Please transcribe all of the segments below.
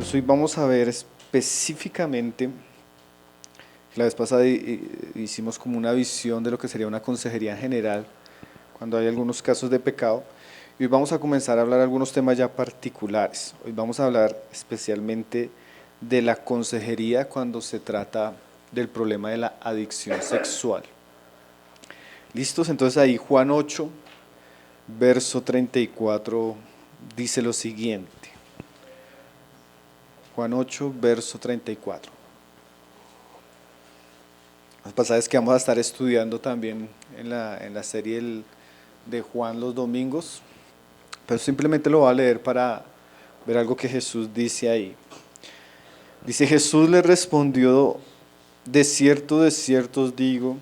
hermanos, hoy vamos a ver específicamente, la vez pasada hicimos como una visión de lo que sería una consejería en general, cuando hay algunos casos de pecado, y hoy vamos a comenzar a hablar algunos temas ya particulares. Hoy vamos a hablar especialmente de la consejería cuando se trata del problema de la adicción sexual. ¿Listos? Entonces ahí Juan 8, verso 34, dice lo siguiente. Juan 8, verso 34. Las pasadas que vamos a estar estudiando también en la serie de Juan los domingos, pero simplemente lo voy a leer para ver algo que Jesús dice ahí. Dice: Jesús le respondió: de cierto os digo,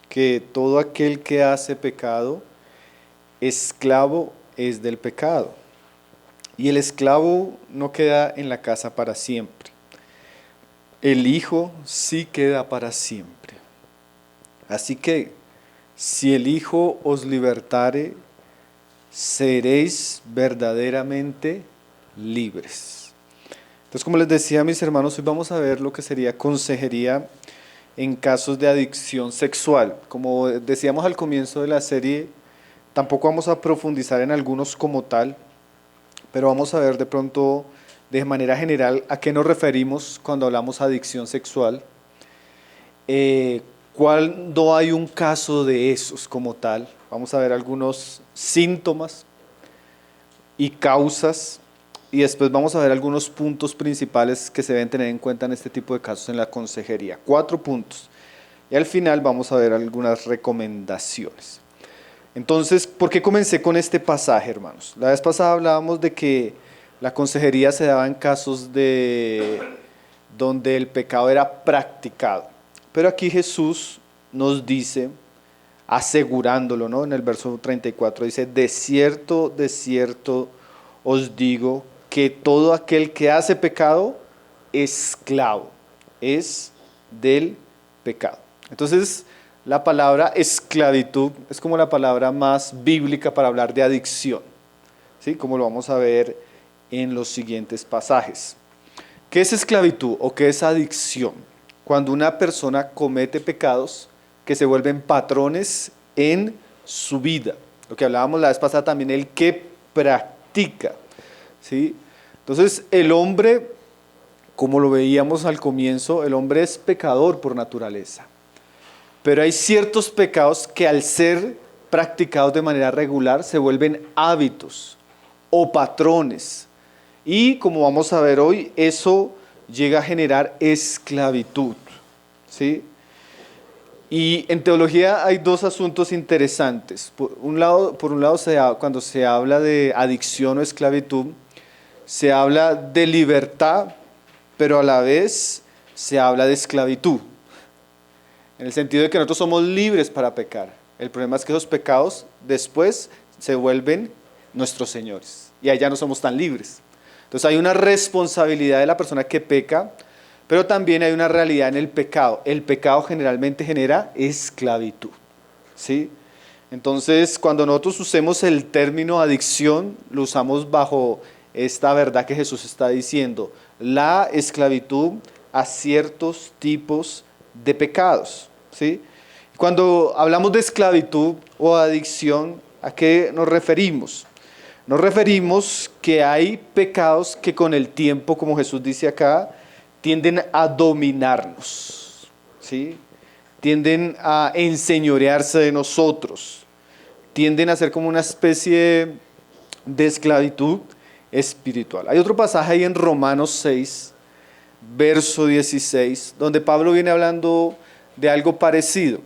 que todo aquel que hace pecado, esclavo es del pecado. Y el esclavo no queda en la casa para siempre. El Hijo sí queda para siempre. Así que, si el Hijo os libertare, seréis verdaderamente libres. Entonces, como les decía a mis hermanos, hoy vamos a ver lo que sería consejería en casos de adicción sexual. Como decíamos al comienzo de la serie, tampoco vamos a profundizar en algunos como tal, pero vamos a ver de pronto, de manera general, a qué nos referimos cuando hablamos de adicción sexual. Cuando hay un caso de esos como tal, vamos a ver algunos síntomas y causas, y después vamos a ver algunos puntos principales que se deben tener en cuenta en este tipo de casos en la consejería. 4 puntos. Y al final vamos a ver algunas recomendaciones. Entonces, ¿por qué comencé con este pasaje, hermanos? La vez pasada hablábamos de que la consejería se daba en casos donde el pecado era practicado. Pero aquí Jesús nos dice, asegurándolo, ¿no? En el verso 34 dice: de cierto os digo, que todo aquel que hace pecado, esclavo es del pecado. Entonces, la palabra esclavitud es como la palabra más bíblica para hablar de adicción, ¿sí? Como lo vamos a ver en los siguientes pasajes. ¿Qué es esclavitud o qué es adicción? Cuando una persona comete pecados que se vuelven patrones en su vida. Lo que hablábamos la vez pasada también, el que practica, ¿sí? Entonces, el hombre, como lo veíamos al comienzo, el hombre es pecador por naturaleza. Pero hay ciertos pecados que al ser practicados de manera regular se vuelven hábitos o patrones. Y como vamos a ver hoy, eso llega a generar esclavitud, ¿sí? Y en teología hay 2 asuntos interesantes. Por un lado, cuando se habla de adicción o esclavitud, se habla de libertad, pero a la vez se habla de esclavitud. En el sentido de que nosotros somos libres para pecar. El problema es que esos pecados después se vuelven nuestros señores. Y allá no somos tan libres. Entonces hay una responsabilidad de la persona que peca, pero también hay una realidad en el pecado. El pecado generalmente genera esclavitud, ¿sí? Entonces, cuando nosotros usemos el término adicción, lo usamos bajo esta verdad que Jesús está diciendo: la esclavitud a ciertos tipos de pecados, ¿sí? Cuando hablamos de esclavitud o adicción, ¿a qué nos referimos? Nos referimos que hay pecados que con el tiempo, como Jesús dice acá, tienden a dominarnos, ¿sí? Tienden a enseñorearse de nosotros, tienden a ser como una especie de esclavitud espiritual. Hay otro pasaje ahí en Romanos 6, verso 16, donde Pablo viene hablando de algo parecido.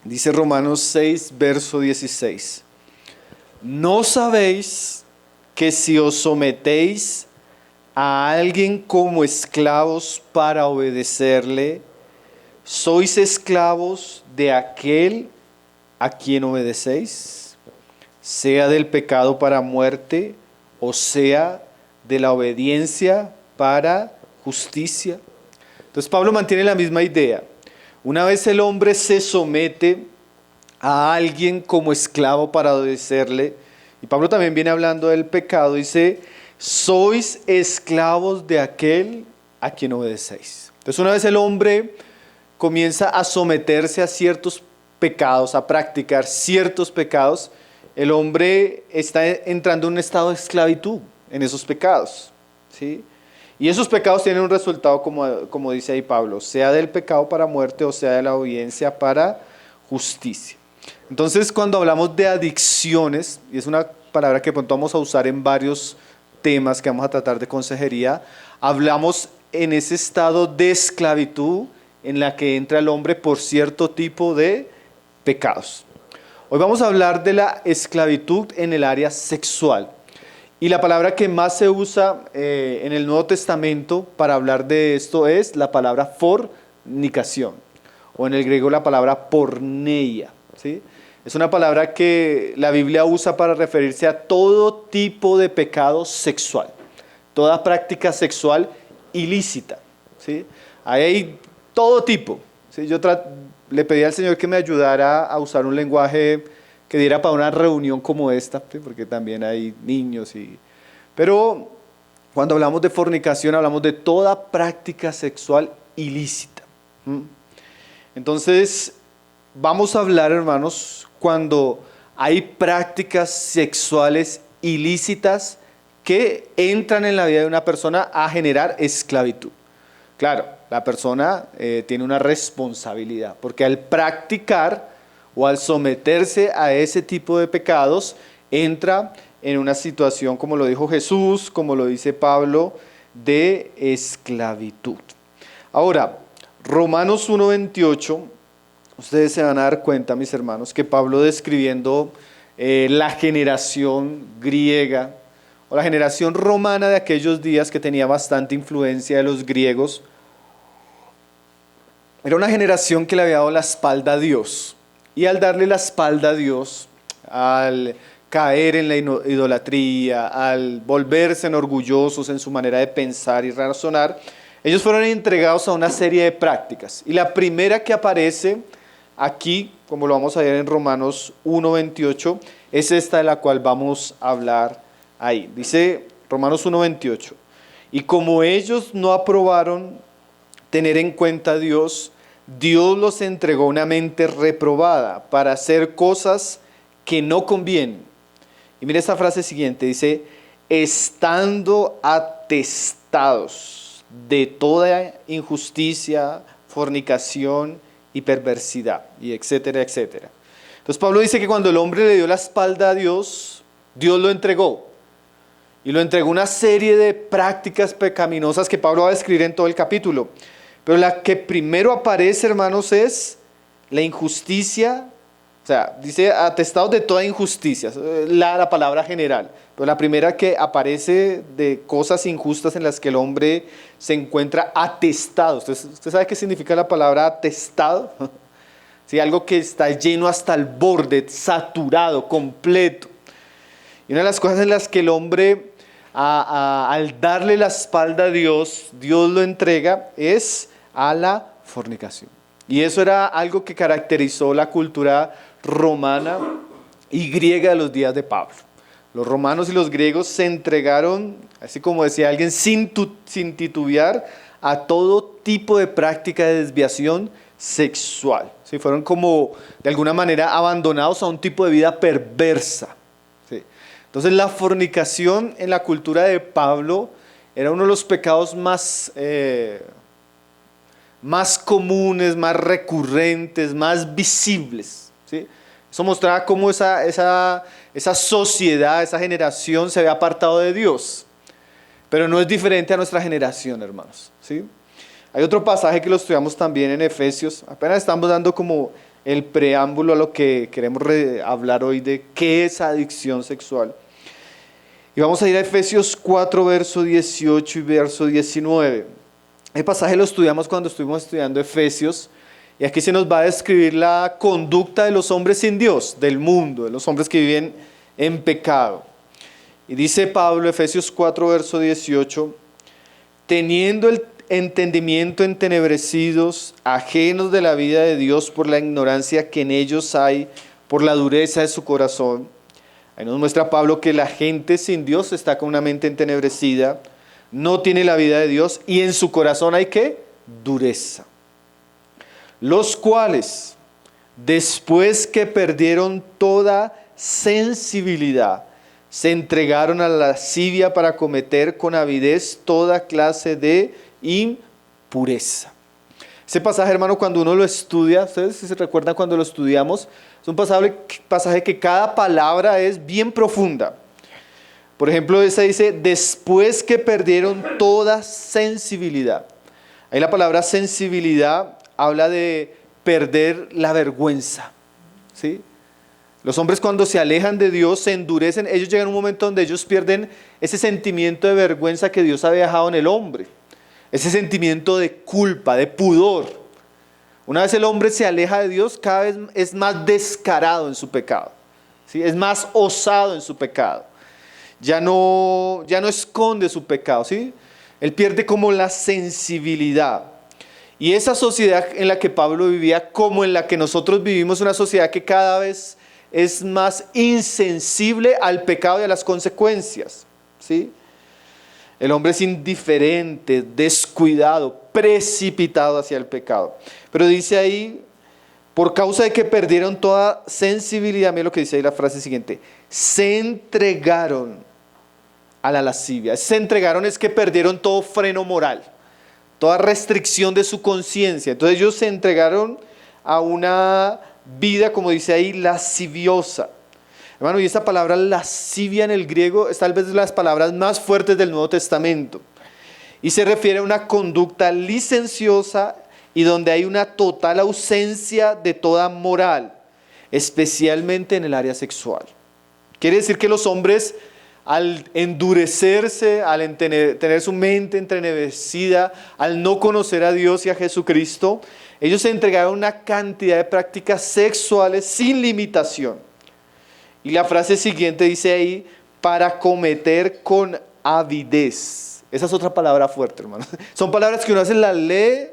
Dice Romanos 6, verso 16: ¿no sabéis que si os sometéis a alguien como esclavos para obedecerle, sois esclavos de aquel a quien obedecéis, sea del pecado para muerte, o sea de la obediencia para justicia? Entonces Pablo mantiene la misma idea. Una vez el hombre se somete a alguien como esclavo para obedecerle, y Pablo también viene hablando del pecado, dice: sois esclavos de aquel a quien obedecéis. Entonces una vez el hombre comienza a someterse a ciertos pecados, a practicar ciertos pecados, el hombre está entrando en un estado de esclavitud en esos pecados, ¿sí? Y esos pecados tienen un resultado, como dice ahí Pablo, sea del pecado para muerte o sea de la obediencia para justicia. Entonces, cuando hablamos de adicciones, y es una palabra que pronto vamos a usar en varios temas que vamos a tratar de consejería, hablamos en ese estado de esclavitud en la que entra el hombre por cierto tipo de pecados. Hoy vamos a hablar de la esclavitud en el área sexual. Y la palabra que más se usa en el Nuevo Testamento para hablar de esto es la palabra fornicación, o en el griego la palabra porneia, ¿sí? Es una palabra que la Biblia usa para referirse a todo tipo de pecado sexual, toda práctica sexual ilícita, ¿sí? Ahí hay todo tipo, ¿sí? Yo le pedí al Señor que me ayudara a usar un lenguaje que diera para una reunión como esta, ¿sí? Porque también hay niños. Pero cuando hablamos de fornicación, hablamos de toda práctica sexual ilícita. Entonces, vamos a hablar, hermanos, cuando hay prácticas sexuales ilícitas que entran en la vida de una persona a generar esclavitud. Claro, la persona tiene una responsabilidad, porque al practicar o al someterse a ese tipo de pecados, entra en una situación, como lo dijo Jesús, como lo dice Pablo, de esclavitud. Ahora, Romanos 1:28, ustedes se van a dar cuenta, mis hermanos, que Pablo describiendo la generación griega, o la generación romana de aquellos días que tenía bastante influencia de los griegos, era una generación que le había dado la espalda a Dios. Y al darle la espalda a Dios, al caer en la idolatría, al volverse orgullosos en su manera de pensar y razonar, ellos fueron entregados a una serie de prácticas. Y la primera que aparece aquí, como lo vamos a ver en Romanos 1:28, es esta de la cual vamos a hablar ahí. Dice Romanos 1:28, y como ellos no aprobaron tener en cuenta a Dios, Dios los entregó una mente reprobada para hacer cosas que no convienen. Y mira esta frase siguiente, dice, estando atestados de toda injusticia, fornicación y perversidad, y etcétera, etcétera. Entonces Pablo dice que cuando el hombre le dio la espalda a Dios, Dios lo entregó. Y lo entregó una serie de prácticas pecaminosas que Pablo va a describir en todo el capítulo. Pero la que primero aparece, hermanos, es la injusticia. O sea, dice atestados de toda injusticia, la palabra general. Pero la primera que aparece de cosas injustas en las que el hombre se encuentra atestado. ¿Usted sabe qué significa la palabra atestado? Sí, algo que está lleno hasta el borde, saturado, completo. Y una de las cosas en las que el hombre, al darle la espalda a Dios, Dios lo entrega, es a la fornicación. Y eso era algo que caracterizó la cultura romana y griega de los días de Pablo. Los romanos y los griegos se entregaron, así como decía alguien, sin titubear, a todo tipo de práctica de desviación sexual. ¿Sí? Fueron como, de alguna manera, abandonados a un tipo de vida perversa. ¿Sí? Entonces, la fornicación en la cultura de Pablo era uno de los pecados más comunes, más recurrentes, más visibles, ¿sí? Eso mostraba cómo esa sociedad, esa generación se había apartado de Dios. Pero no es diferente a nuestra generación, hermanos, ¿sí? Hay otro pasaje que lo estudiamos también en Efesios. Apenas estamos dando como el preámbulo a lo que queremos hablar hoy de qué es adicción sexual. Y vamos a ir a Efesios 4, verso 18 y verso 19. El pasaje lo estudiamos cuando estuvimos estudiando Efesios, y aquí se nos va a describir la conducta de los hombres sin Dios, del mundo, de los hombres que viven en pecado. Y dice Pablo, Efesios 4, verso 18, teniendo el entendimiento entenebrecidos, ajenos de la vida de Dios por la ignorancia que en ellos hay, por la dureza de su corazón, Ahí nos muestra Pablo que la gente sin Dios está con una mente entenebrecida, no tiene la vida de Dios y en su corazón hay ¿qué? Dureza. Los cuales, después que perdieron toda sensibilidad, se entregaron a la lascivia para cometer con avidez toda clase de impureza. Ese pasaje, hermano, cuando uno lo estudia, ustedes si se recuerdan cuando lo estudiamos, es un pasaje que cada palabra es bien profunda. Por ejemplo, esa dice, después que perdieron toda sensibilidad. Ahí la palabra sensibilidad habla de perder la vergüenza, ¿sí? Los hombres cuando se alejan de Dios, se endurecen, ellos llegan a un momento donde ellos pierden ese sentimiento de vergüenza que Dios había dejado en el hombre. Ese sentimiento de culpa, de pudor. Una vez el hombre se aleja de Dios, cada vez es más descarado en su pecado, ¿sí? Es más osado en su pecado. Ya no esconde su pecado, ¿sí? Él pierde como la sensibilidad. Y esa sociedad en la que Pablo vivía, como en la que nosotros vivimos, una sociedad que cada vez es más insensible al pecado y a las consecuencias, ¿sí? El hombre es indiferente, descuidado, precipitado hacia el pecado. Pero dice ahí, por causa de que perdieron toda sensibilidad, mira lo que dice ahí la frase siguiente, se entregaron a la lascivia. Se entregaron es que perdieron todo freno moral, toda restricción de su conciencia. Entonces ellos se entregaron a una vida, como dice ahí, lasciviosa. Hermano, y esta palabra lascivia en el griego es tal vez de las palabras más fuertes del Nuevo Testamento. Y se refiere a una conducta licenciosa y donde hay una total ausencia de toda moral, especialmente en el área sexual. Quiere decir que los hombres, al endurecerse, al tener su mente entenebrecida, al no conocer a Dios y a Jesucristo, ellos se entregaron a una cantidad de prácticas sexuales sin limitación. Y la frase siguiente dice ahí, para cometer con avidez. Esa es otra palabra fuerte, hermano. Son palabras que uno a veces las lee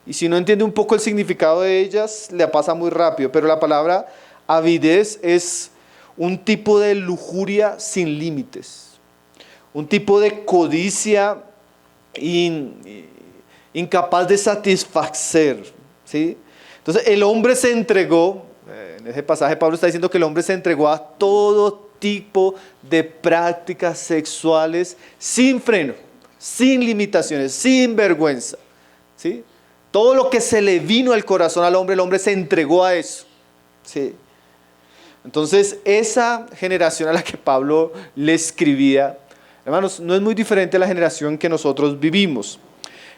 y si no entiende un poco el significado de ellas, le pasa muy rápido. Pero la palabra avidez es un tipo de lujuria sin límites, un tipo de codicia incapaz de satisfacer, ¿sí? Entonces el hombre se entregó, en ese pasaje Pablo está diciendo que el hombre se entregó a todo tipo de prácticas sexuales sin freno, sin limitaciones, sin vergüenza, ¿sí? Todo lo que se le vino al corazón al hombre, el hombre se entregó a eso, ¿sí? Entonces, esa generación a la que Pablo le escribía, hermanos, no es muy diferente a la generación que nosotros vivimos.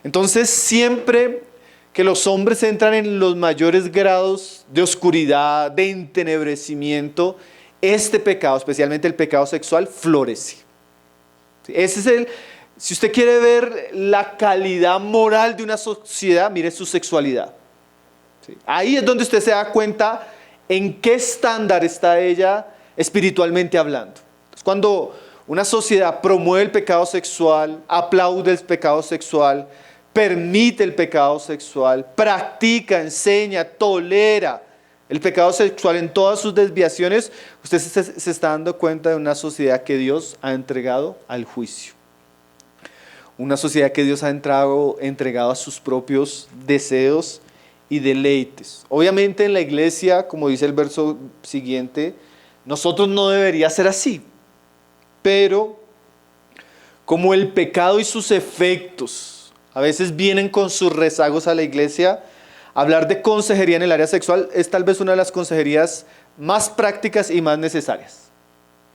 Entonces, siempre que los hombres entran en los mayores grados de oscuridad, de entenebrecimiento, este pecado, especialmente el pecado sexual, florece. Ese es si usted quiere ver la calidad moral de una sociedad, mire su sexualidad. Ahí es donde usted se da cuenta en qué estándar está ella espiritualmente hablando. Entonces, cuando una sociedad promueve el pecado sexual, aplaude el pecado sexual, permite el pecado sexual, practica, enseña, tolera el pecado sexual en todas sus desviaciones, usted se está dando cuenta de una sociedad que Dios ha entregado al juicio. Una sociedad que Dios ha entregado a sus propios deseos y deleites. Obviamente en la iglesia, como dice el verso siguiente, nosotros no debería ser así. Pero como el pecado y sus efectos a veces vienen con sus rezagos a la iglesia, hablar de consejería en el área sexual es tal vez una de las consejerías más prácticas y más necesarias.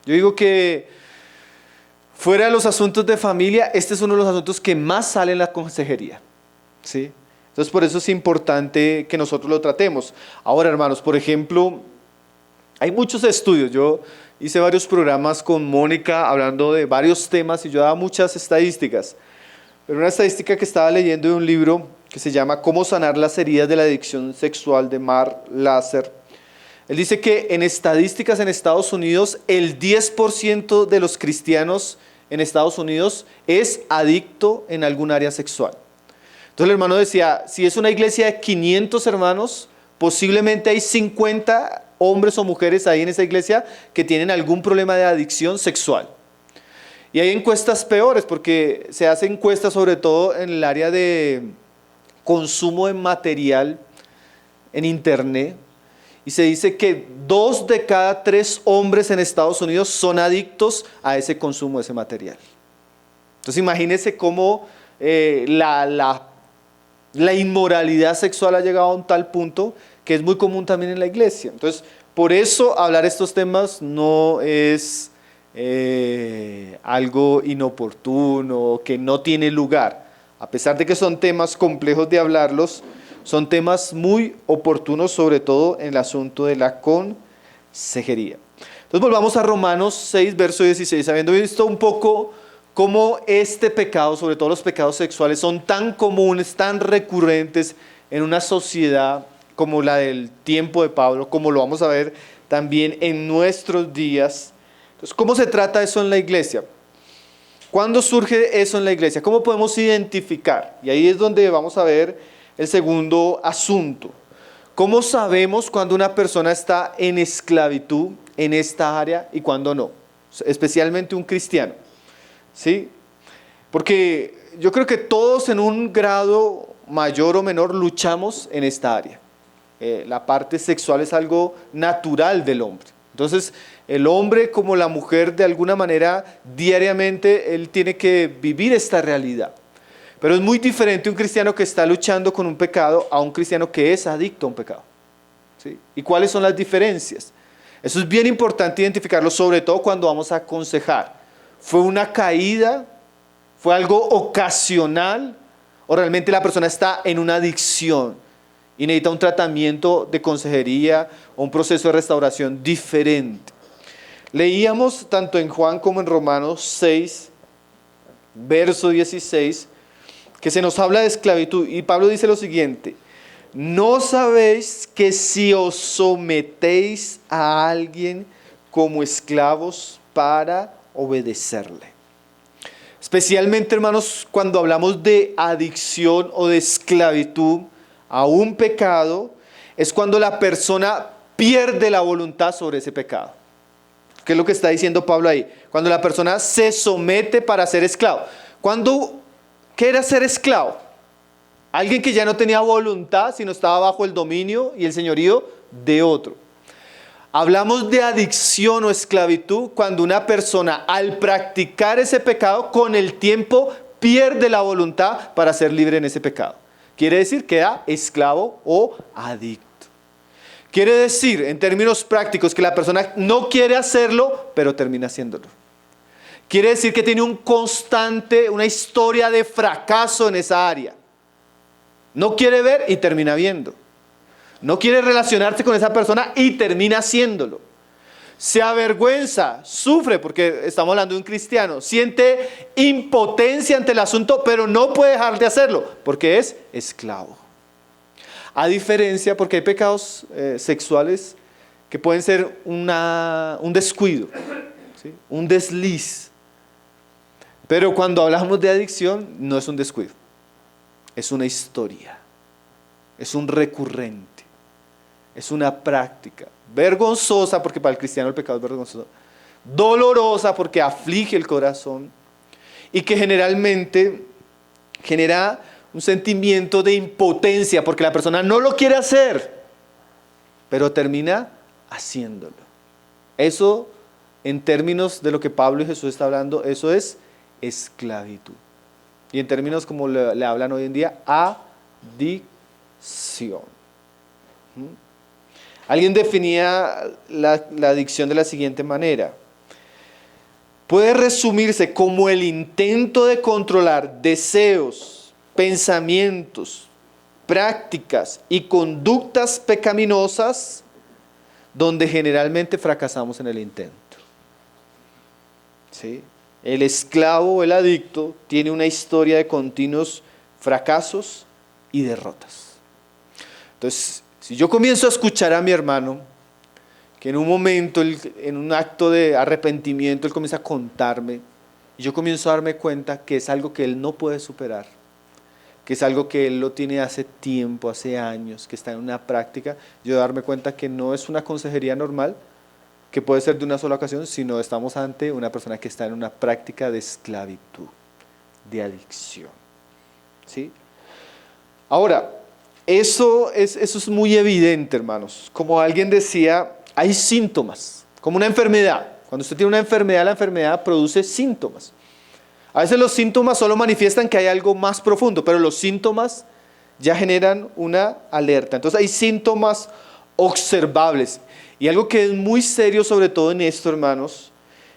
Yo digo que fuera de los asuntos de familia, este es uno de los asuntos que más sale en la consejería, ¿sí? Entonces por eso es importante que nosotros lo tratemos. Ahora, hermanos, por ejemplo, hay muchos estudios. Yo hice varios programas con Mónica hablando de varios temas y yo daba muchas estadísticas. Pero una estadística que estaba leyendo de un libro que se llama Cómo sanar las heridas de la adicción sexual de Mark Lasser. Él dice que en estadísticas en Estados Unidos, el 10% de los cristianos en Estados Unidos es adicto en algún área sexual. Entonces el hermano decía, si es una iglesia de 500 hermanos, posiblemente hay 50 hombres o mujeres ahí en esa iglesia que tienen algún problema de adicción sexual. Y hay encuestas peores porque se hacen encuestas sobre todo en el área de consumo de material en internet. Y se dice que 2 de cada 3 hombres en Estados Unidos son adictos a ese consumo de ese material. Entonces imagínense cómo la inmoralidad sexual ha llegado a un tal punto que es muy común también en la iglesia. Entonces, por eso hablar estos temas no es algo inoportuno, que no tiene lugar. A pesar de que son temas complejos de hablarlos, son temas muy oportunos, sobre todo en el asunto de la consejería. Entonces volvamos a Romanos 6, verso 16, habiendo visto un poco cómo este pecado, sobre todo los pecados sexuales, son tan comunes, tan recurrentes en una sociedad como la del tiempo de Pablo, como lo vamos a ver también en nuestros días. Entonces, ¿cómo se trata eso en la iglesia? ¿Cuándo surge eso en la iglesia? ¿Cómo podemos identificar? Y ahí es donde vamos a ver el segundo asunto. ¿Cómo sabemos cuando una persona está en esclavitud en esta área y cuándo no? Especialmente un cristiano. ¿Sí? Porque yo creo que todos en un grado mayor o menor luchamos en esta área. La parte sexual es algo natural del hombre. Entonces, el hombre como la mujer, de alguna manera, diariamente, él tiene que vivir esta realidad. Pero es muy diferente un cristiano que está luchando con un pecado a un cristiano que es adicto a un pecado. ¿Sí? ¿Y cuáles son las diferencias? Eso es bien importante identificarlo, sobre todo cuando vamos a aconsejar. ¿Fue una caída? ¿Fue algo ocasional? ¿O realmente la persona está en una adicción y necesita un tratamiento de consejería o un proceso de restauración diferente? Leíamos tanto en Juan como en Romanos 6, verso 16, que se nos habla de esclavitud. Y Pablo dice lo siguiente: ¿no sabéis que si os sometéis a alguien como esclavos para obedecerle? Especialmente, hermanos, cuando hablamos de adicción o de esclavitud a un pecado, es cuando la persona pierde la voluntad sobre ese pecado. ¿Qué es lo que está diciendo Pablo ahí? Cuando la persona se somete para ser esclavo. ¿Qué era ser esclavo? Alguien que ya no tenía voluntad, sino estaba bajo el dominio y el señorío de otro. Hablamos de adicción o esclavitud cuando una persona, al practicar ese pecado, con el tiempo pierde la voluntad para ser libre en ese pecado. Quiere decir que queda esclavo o adicto. Quiere decir, en términos prácticos, que la persona no quiere hacerlo, pero termina haciéndolo. Quiere decir que tiene una historia de fracaso en esa área. No quiere ver y termina viendo. No quiere relacionarse con esa persona y termina haciéndolo. Se avergüenza, sufre, porque estamos hablando de un cristiano. Siente impotencia ante el asunto, pero no puede dejar de hacerlo, porque es esclavo. A diferencia, porque hay pecados sexuales que pueden ser un descuido, ¿sí? Un desliz. Pero cuando hablamos de adicción, no es un descuido. Es una historia. Es un recurrente. Es una práctica. Vergonzosa, porque para el cristiano el pecado es vergonzoso. Dolorosa, porque aflige el corazón. Y que generalmente genera un sentimiento de impotencia, porque la persona no lo quiere hacer, pero termina haciéndolo. Eso, en términos de lo que Pablo y Jesús están hablando, eso es esclavitud. Y en términos como le hablan hoy en día, adicción. Alguien definía la adicción de la siguiente manera: puede resumirse como el intento de controlar deseos, pensamientos, prácticas y conductas pecaminosas, donde generalmente fracasamos en el intento. ¿Sí? El esclavo, el adicto, tiene una historia de continuos fracasos y derrotas. Entonces, si yo comienzo a escuchar a mi hermano, que en un momento, en un acto de arrepentimiento, él comienza a contarme, y yo comienzo a darme cuenta que es algo que él no puede superar, que es algo que él lo tiene hace tiempo, hace años, que está en una práctica, yo darme cuenta que no es una consejería normal, que puede ser de una sola ocasión, sino estamos ante una persona que está en una práctica de esclavitud, de adicción. ¿Sí? Ahora, eso es muy evidente, hermanos. Como alguien decía, hay síntomas, como una enfermedad. Cuando usted tiene una enfermedad, la enfermedad produce síntomas. A veces los síntomas solo manifiestan que hay algo más profundo, pero los síntomas ya generan una alerta. Entonces hay síntomas observables. Y algo que es muy serio, sobre todo en esto, hermanos,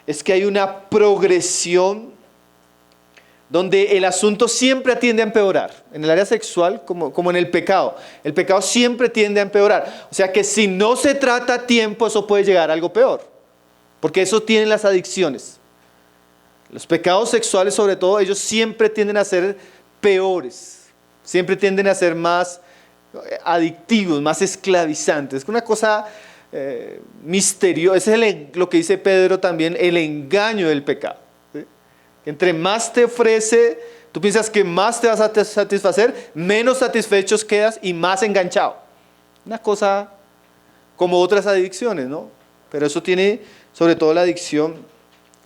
es que hay una progresión donde el asunto siempre tiende a empeorar. En el área sexual, como en el pecado. El pecado siempre tiende a empeorar. O sea que si no se trata a tiempo, eso puede llegar a algo peor. Porque eso tienen las adicciones. Los pecados sexuales, sobre todo, ellos siempre tienden a ser peores. Siempre tienden a ser más adictivos, más esclavizantes. Es una cosa misteriosa. Es lo que dice Pedro también, el engaño del pecado. ¿Sí? Entre más te ofrece, tú piensas que más te vas a satisfacer, menos satisfechos quedas y más enganchado. Una cosa como otras adicciones, ¿no? Pero eso tiene sobre todo la adicción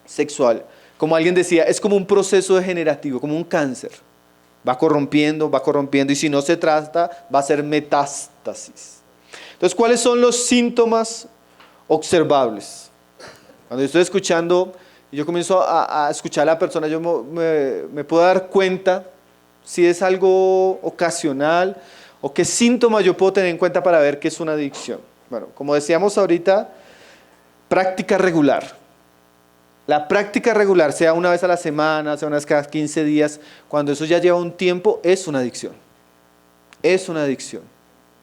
sexual. Como alguien decía, es como un proceso degenerativo, como un cáncer. Va corrompiendo, y si no se trata, va a ser metástasis. Entonces, ¿cuáles son los síntomas observables? Cuando yo estoy escuchando, y yo comienzo a escuchar a la persona, yo me puedo dar cuenta si es algo ocasional o qué síntomas yo puedo tener en cuenta para ver qué es una adicción. Bueno, como decíamos ahorita, práctica regular. La práctica regular, sea una vez a la semana, sea una vez cada 15 días, cuando eso ya lleva un tiempo, es una adicción. Es una adicción.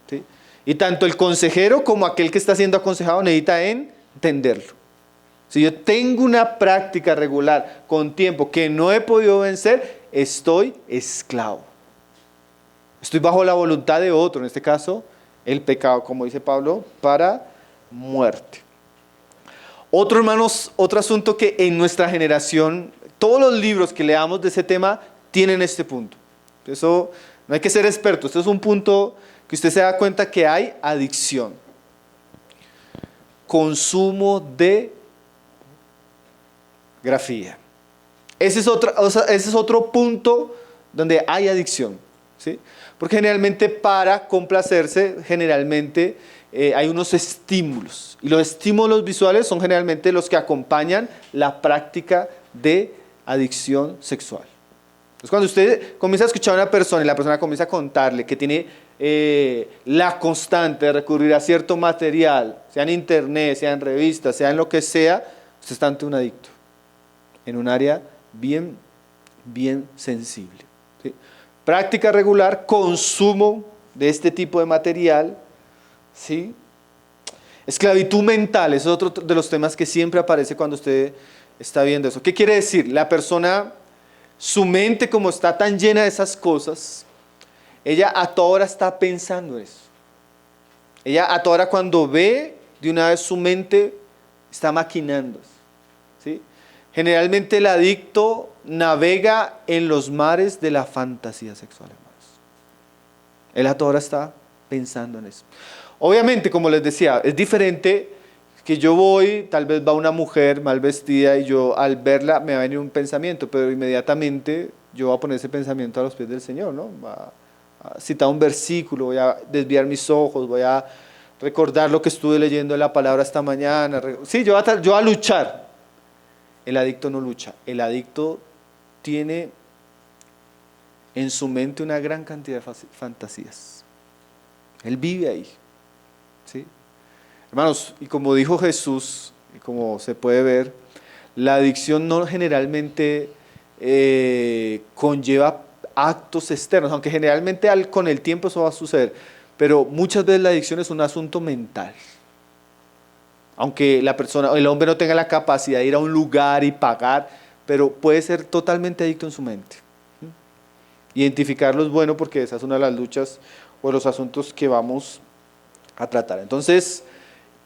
¿Sí? Y tanto el consejero como aquel que está siendo aconsejado necesita entenderlo. Si yo tengo una práctica regular con tiempo que no he podido vencer, estoy esclavo. Estoy bajo la voluntad de otro, en este caso, el pecado, como dice Pablo, para muerte. Otro asunto que en nuestra generación, todos los libros que leamos de ese tema tienen este punto. Eso no hay que ser experto, este es un punto que usted se da cuenta que hay adicción. Consumo de grafía. Ese es otro punto donde hay adicción, ¿sí? Porque generalmente para complacerse, hay unos estímulos. Y los estímulos visuales son generalmente los que acompañan la práctica de adicción sexual. Entonces, cuando usted comienza a escuchar a una persona y la persona comienza a contarle que tiene la constante de recurrir a cierto material, sea en internet, sea en revistas, sea en lo que sea, usted está ante un adicto, en un área bien sensible. ¿Sí? Práctica regular, consumo de este tipo de material, ¿sí? Esclavitud mental, es otro de los temas que siempre aparece cuando usted está viendo eso. ¿Qué quiere decir? La persona, su mente como está tan llena de esas cosas, ella a toda hora está pensando en eso. Ella a toda hora cuando ve, de una vez su mente está maquinando. ¿Sí? Generalmente el adicto navega en los mares de la fantasía sexual, hermanos. Él a toda hora está pensando en eso. Obviamente, como les decía, es diferente que yo voy, tal vez va una mujer mal vestida y yo al verla me va a venir un pensamiento, pero inmediatamente yo voy a poner ese pensamiento a los pies del Señor, ¿no? Va a citar un versículo, voy a desviar mis ojos, voy a recordar lo que estuve leyendo en la palabra esta mañana. Sí, yo voy a luchar. El adicto no lucha, el adicto tiene en su mente una gran cantidad de fantasías. Él vive ahí. ¿Sí? Hermanos, y como dijo Jesús, y como se puede ver, la adicción no generalmente conlleva actos externos, aunque generalmente con el tiempo eso va a suceder, pero muchas veces la adicción es un asunto mental. Aunque el hombre no tenga la capacidad de ir a un lugar y pagar, pero puede ser totalmente adicto en su mente. Identificarlo es bueno porque esa es una de las luchas o de los asuntos que vamos a tratar. Entonces,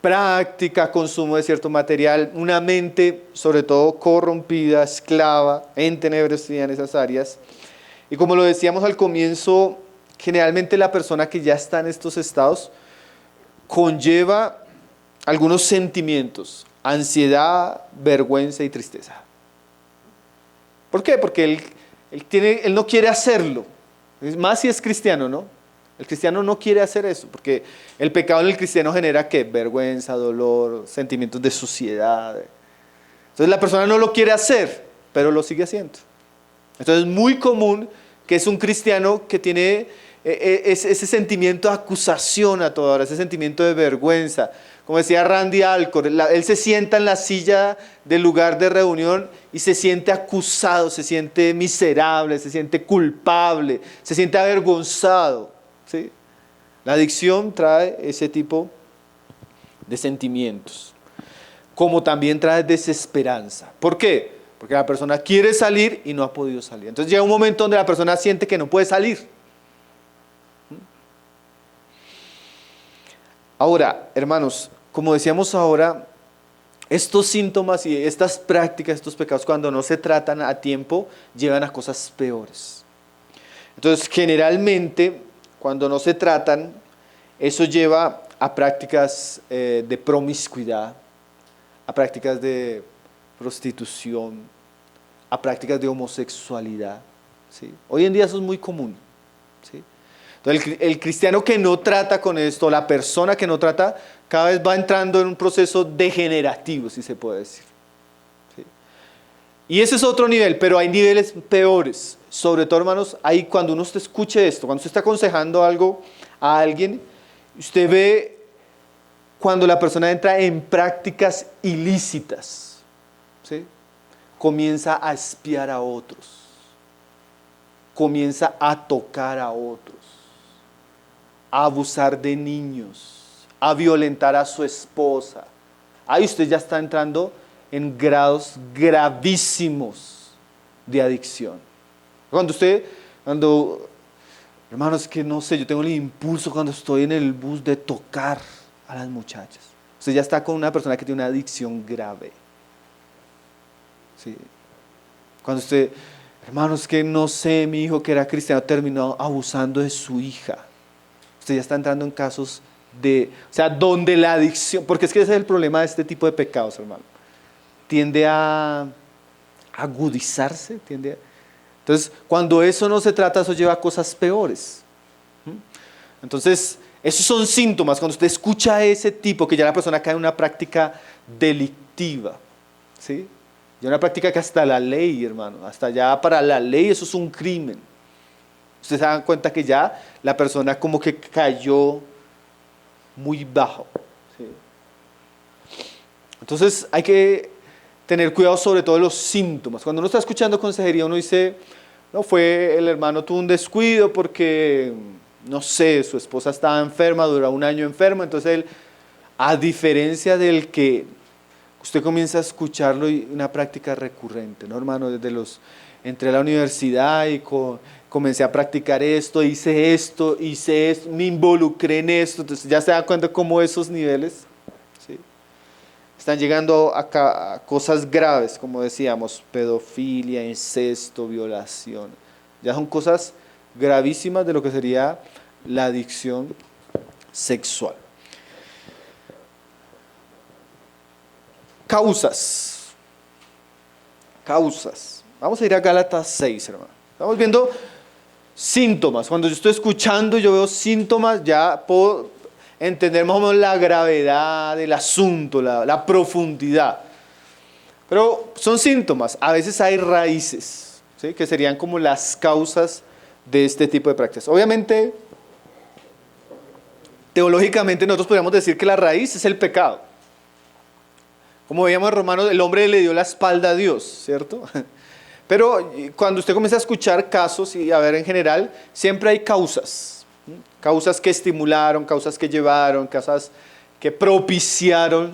práctica, consumo de cierto material, una mente sobre todo corrompida, esclava, entenebrecida en esas áreas. Y como lo decíamos al comienzo, generalmente la persona que ya está en estos estados conlleva algunos sentimientos: ansiedad, vergüenza y tristeza. ¿Por qué? Porque él no quiere hacerlo. Más si es cristiano, ¿no? El cristiano no quiere hacer eso, porque el pecado en el cristiano genera ¿qué? Vergüenza, dolor, sentimientos de suciedad. Entonces la persona no lo quiere hacer, pero lo sigue haciendo. Entonces es muy común que es un cristiano que tiene ese sentimiento de acusación a toda hora, ese sentimiento de vergüenza. Como decía Randy Alcorn, él se sienta en la silla del lugar de reunión y se siente acusado, se siente miserable, se siente culpable, se siente avergonzado, ¿sí? La adicción trae ese tipo de sentimientos, como también trae desesperanza. ¿Por qué? Porque la persona quiere salir y no ha podido salir. Entonces llega un momento donde la persona siente que no puede salir. Ahora, hermanos, como decíamos ahora, estos síntomas y estas prácticas, estos pecados, cuando no se tratan a tiempo, llevan a cosas peores. Entonces, generalmente, cuando no se tratan, eso lleva a prácticas de promiscuidad, a prácticas de prostitución, a prácticas de homosexualidad, ¿sí? Hoy en día eso es muy común, ¿sí? Entonces el cristiano que no trata con esto, la persona que no trata, cada vez va entrando en un proceso degenerativo, si se puede decir, ¿sí? Y ese es otro nivel, pero hay niveles peores. Sobre todo, hermanos, ahí cuando uno te escuche esto, cuando usted está aconsejando algo a alguien, usted ve cuando la persona entra en prácticas ilícitas, ¿sí? Comienza a espiar a otros, comienza a tocar a otros, a abusar de niños, a violentar a su esposa. Ahí usted ya está entrando en grados gravísimos de adicción. Hermanos, que no sé, yo tengo el impulso cuando estoy en el bus de tocar a las muchachas. Usted ya está con una persona que tiene una adicción grave. Sí. Cuando usted, hermanos, que no sé, mi hijo que era cristiano terminó abusando de su hija. Usted ya está entrando en casos donde la adicción, porque es que ese es el problema de este tipo de pecados, hermano. Tiende a agudizarse, entonces, cuando eso no se trata, eso lleva a cosas peores. Entonces, esos son síntomas. Cuando usted escucha a ese tipo, que ya la persona cae en una práctica delictiva, ¿sí? Ya una práctica que hasta la ley, hermano, hasta ya para la ley eso es un crimen. Ustedes se dan cuenta que ya la persona como que cayó muy bajo, ¿sí? Entonces, hay que tener cuidado sobre todo de los síntomas. Cuando uno está escuchando consejería, uno dice, no, el hermano tuvo un descuido porque, no sé, su esposa estaba enferma, duró un año enfermo, entonces él, a diferencia del que usted comienza a escucharlo y una práctica recurrente, ¿no, hermano? Entré a la universidad y comencé a practicar esto, me involucré en esto, entonces ya se da cuenta cómo esos niveles, ¿sí? Están llegando a cosas graves, como decíamos, pedofilia, incesto, violación. Ya son cosas gravísimas de lo que sería la adicción sexual. Causas. Vamos a ir a Gálatas 6, hermano. Estamos viendo síntomas. Cuando yo estoy escuchando y yo veo síntomas, ya puedo entender más o menos la gravedad del asunto, la profundidad. Pero son síntomas. A veces hay raíces, ¿sí? Que serían como las causas de este tipo de prácticas. Obviamente, teológicamente nosotros podríamos decir que la raíz es el pecado. Como veíamos en Romanos, el hombre le dio la espalda a Dios, ¿cierto? Pero cuando usted comienza a escuchar casos y a ver en general, siempre hay causas. Causas que estimularon, causas que llevaron, causas que propiciaron.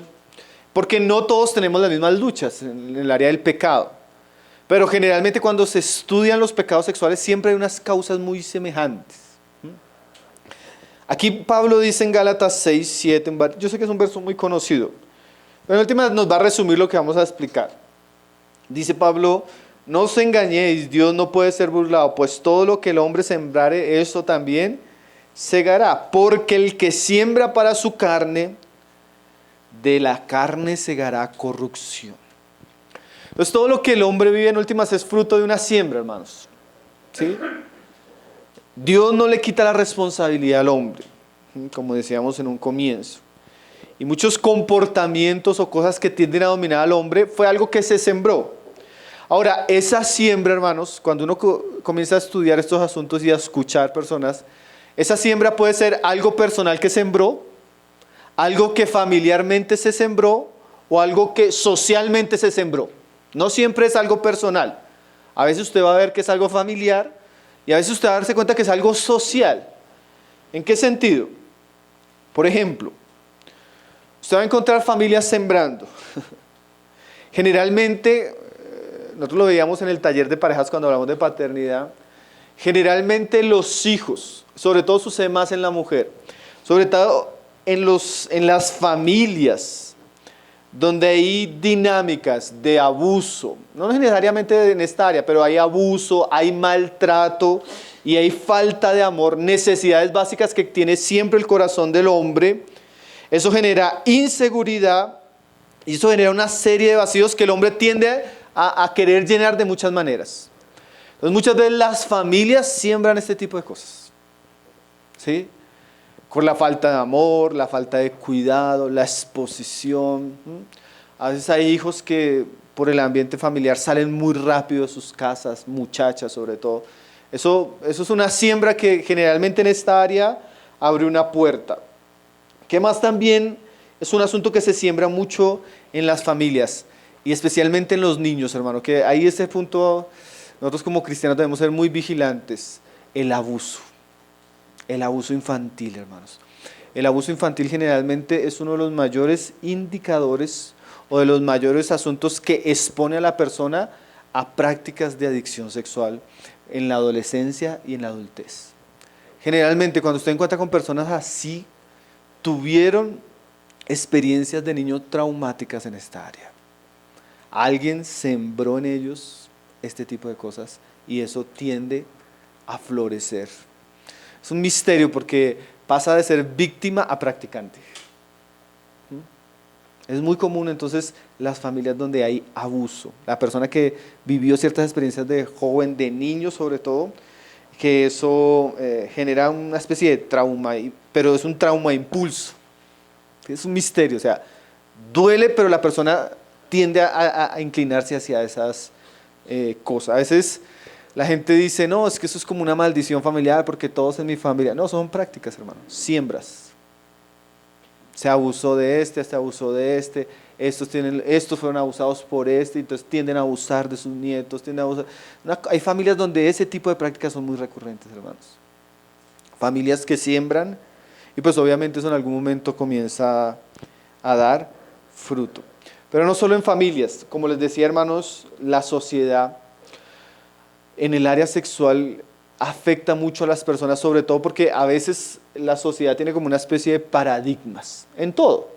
Porque no todos tenemos las mismas luchas en el área del pecado. Pero generalmente cuando se estudian los pecados sexuales siempre hay unas causas muy semejantes. Aquí Pablo dice en Gálatas 6, 7, yo sé que es un verso muy conocido, pero en última nos va a resumir lo que vamos a explicar. Dice Pablo, No os engañéis, Dios no puede ser burlado, pues todo lo que el hombre sembrare, eso también segará. Porque el que siembra para su carne, de la carne segará corrupción. Entonces todo lo que el hombre vive en últimas es fruto de una siembra, hermanos. ¿Sí? Dios no le quita la responsabilidad al hombre, como decíamos en un comienzo. Y muchos comportamientos o cosas que tienden a dominar al hombre fue algo que se sembró. Ahora, esa siembra, hermanos, cuando uno comienza a estudiar estos asuntos y a escuchar personas, esa siembra puede ser algo personal que sembró, algo que familiarmente se sembró o algo que socialmente se sembró. No siempre es algo personal. A veces usted va a ver que es algo familiar y a veces usted va a darse cuenta que es algo social. ¿En qué sentido? Por ejemplo, usted va a encontrar familias sembrando. Generalmente, nosotros lo veíamos en el taller de parejas cuando hablamos de paternidad, generalmente los hijos, sobre todo sucede más en la mujer, sobre todo en las familias donde hay dinámicas de abuso, no necesariamente en esta área, pero hay abuso, hay maltrato y hay falta de amor, necesidades básicas que tiene siempre el corazón del hombre. Eso genera inseguridad y eso genera una serie de vacíos que el hombre tiende a querer llenar de muchas maneras. Entonces muchas veces las familias siembran este tipo de cosas, ¿sí? Con la falta de amor, la falta de cuidado, la exposición. A veces hay hijos que por el ambiente familiar salen muy rápido de sus casas, muchachas sobre todo. Eso es una siembra que generalmente en esta área abre una puerta. ¿Qué más también? Es un asunto que se siembra mucho en las familias y especialmente en los niños, hermano, que ahí ese punto nosotros como cristianos debemos ser muy vigilantes. El abuso infantil, hermanos. El abuso infantil generalmente es uno de los mayores indicadores o de los mayores asuntos que expone a la persona a prácticas de adicción sexual en la adolescencia y en la adultez. Generalmente cuando usted encuentra con personas así, tuvieron experiencias de niño traumáticas en esta área. Alguien sembró en ellos este tipo de cosas y eso tiende a florecer. Es un misterio porque pasa de ser víctima a practicante. Es muy común entonces las familias donde hay abuso. La persona que vivió ciertas experiencias de joven, de niño sobre todo, que eso genera una especie de trauma, pero es un trauma a impulso. Es un misterio, o sea, duele, pero la persona tiende a inclinarse hacia esas cosas. A veces la gente dice, no, es que eso es como una maldición familiar porque todos en mi familia. No, son prácticas, hermano, siembras. Se abusó de este, se abusó de este, estos fueron abusados por este, entonces tienden a abusar de sus nietos, tienden a abusar. Hay familias donde ese tipo de prácticas son muy recurrentes, hermanos. Familias que siembran y pues obviamente eso en algún momento comienza a dar fruto. Pero no solo en familias, como les decía, hermanos, la sociedad en el área sexual afecta mucho a las personas, sobre todo porque a veces la sociedad tiene como una especie de paradigmas en todo.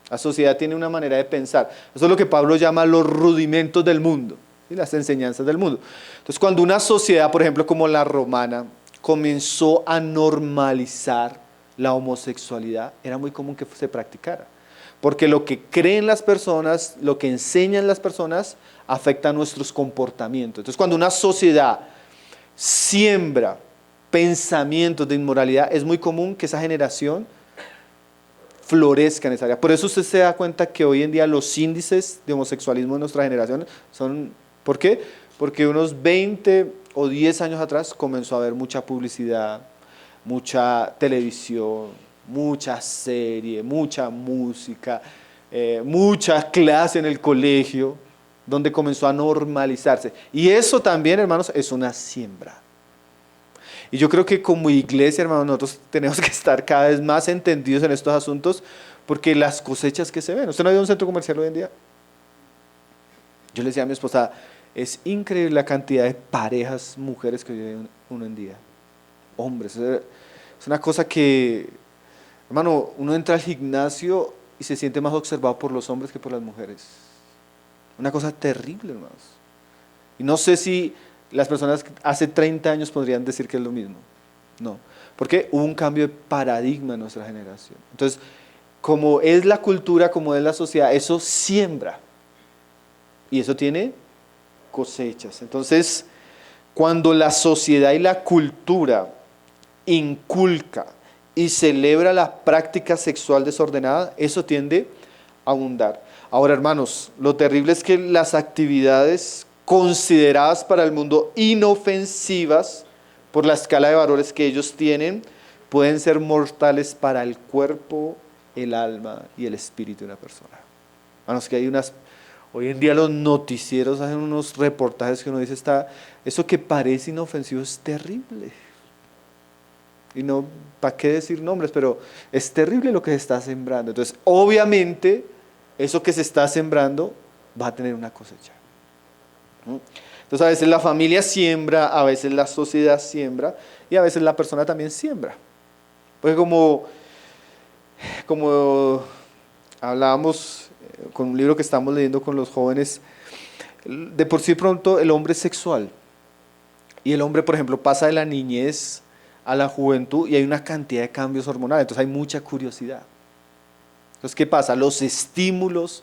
La sociedad tiene una manera de pensar. Eso es lo que Pablo llama los rudimentos del mundo, ¿sí? Las enseñanzas del mundo. Entonces, cuando una sociedad, por ejemplo, como la romana, comenzó a normalizar la homosexualidad, era muy común que se practicara. Porque lo que creen las personas, lo que enseñan las personas, afecta a nuestros comportamientos. Entonces, cuando una sociedad siembra pensamientos de inmoralidad, es muy común que esa generación florezca en esa área. Por eso usted se da cuenta que hoy en día los índices de homosexualismo en nuestra generación son, ¿por qué? Porque unos 20 o 10 años atrás comenzó a haber mucha publicidad, mucha televisión, mucha serie, mucha música, mucha clase en el colegio, donde comenzó a normalizarse. Y eso también, hermanos, es una siembra. Y yo creo que como iglesia, hermanos, nosotros tenemos que estar cada vez más entendidos en estos asuntos, porque las cosechas que se ven. ¿Usted no ha ido a un centro comercial hoy en día? Yo le decía a mi esposa, es increíble la cantidad de parejas, mujeres que viven uno en día. Hombres. Es una cosa que, hermano, uno entra al gimnasio y se siente más observado por los hombres que por las mujeres. Una cosa terrible, hermanos. Y no sé si las personas hace 30 años podrían decir que es lo mismo. No, porque hubo un cambio de paradigma en nuestra generación. Entonces, como es la cultura, como es la sociedad, eso siembra. Y eso tiene cosechas. Entonces, cuando la sociedad y la cultura inculca y celebra la práctica sexual desordenada, eso tiende a abundar. Ahora, hermanos, lo terrible es que las actividades consideradas para el mundo inofensivas por la escala de valores que ellos tienen, pueden ser mortales para el cuerpo, el alma y el espíritu de una persona. Hermanos, que hoy en día los noticieros hacen unos reportajes que uno dice, eso que parece inofensivo es terrible. Y no, ¿para qué decir nombres? Pero es terrible lo que se está sembrando. Entonces, obviamente, eso que se está sembrando va a tener una cosecha. Entonces, a veces la familia siembra, a veces la sociedad siembra, y a veces la persona también siembra. Porque como hablábamos con un libro que estamos leyendo con los jóvenes, de por sí pronto el hombre es sexual. Y el hombre, por ejemplo, pasa de la niñez a la juventud y hay una cantidad de cambios hormonales, entonces hay mucha curiosidad. Entonces, ¿qué pasa? Los estímulos,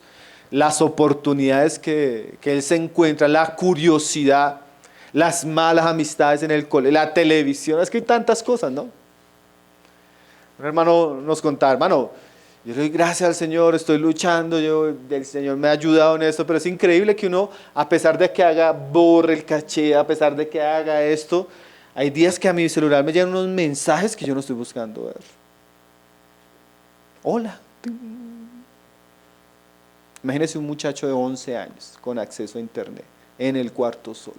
las oportunidades que él se encuentra, la curiosidad, las malas amistades en el colegio, la televisión, es que hay tantas cosas, ¿no? Un hermano nos contaba, hermano, yo le doy gracias al Señor, estoy luchando, el Señor me ha ayudado en esto, pero es increíble que uno, a pesar de que borre el caché, a pesar de que haga esto, hay días que a mi celular me llegan unos mensajes que yo no estoy buscando ver. Hola. Imagínese un muchacho de 11 años con acceso a internet en el cuarto solo.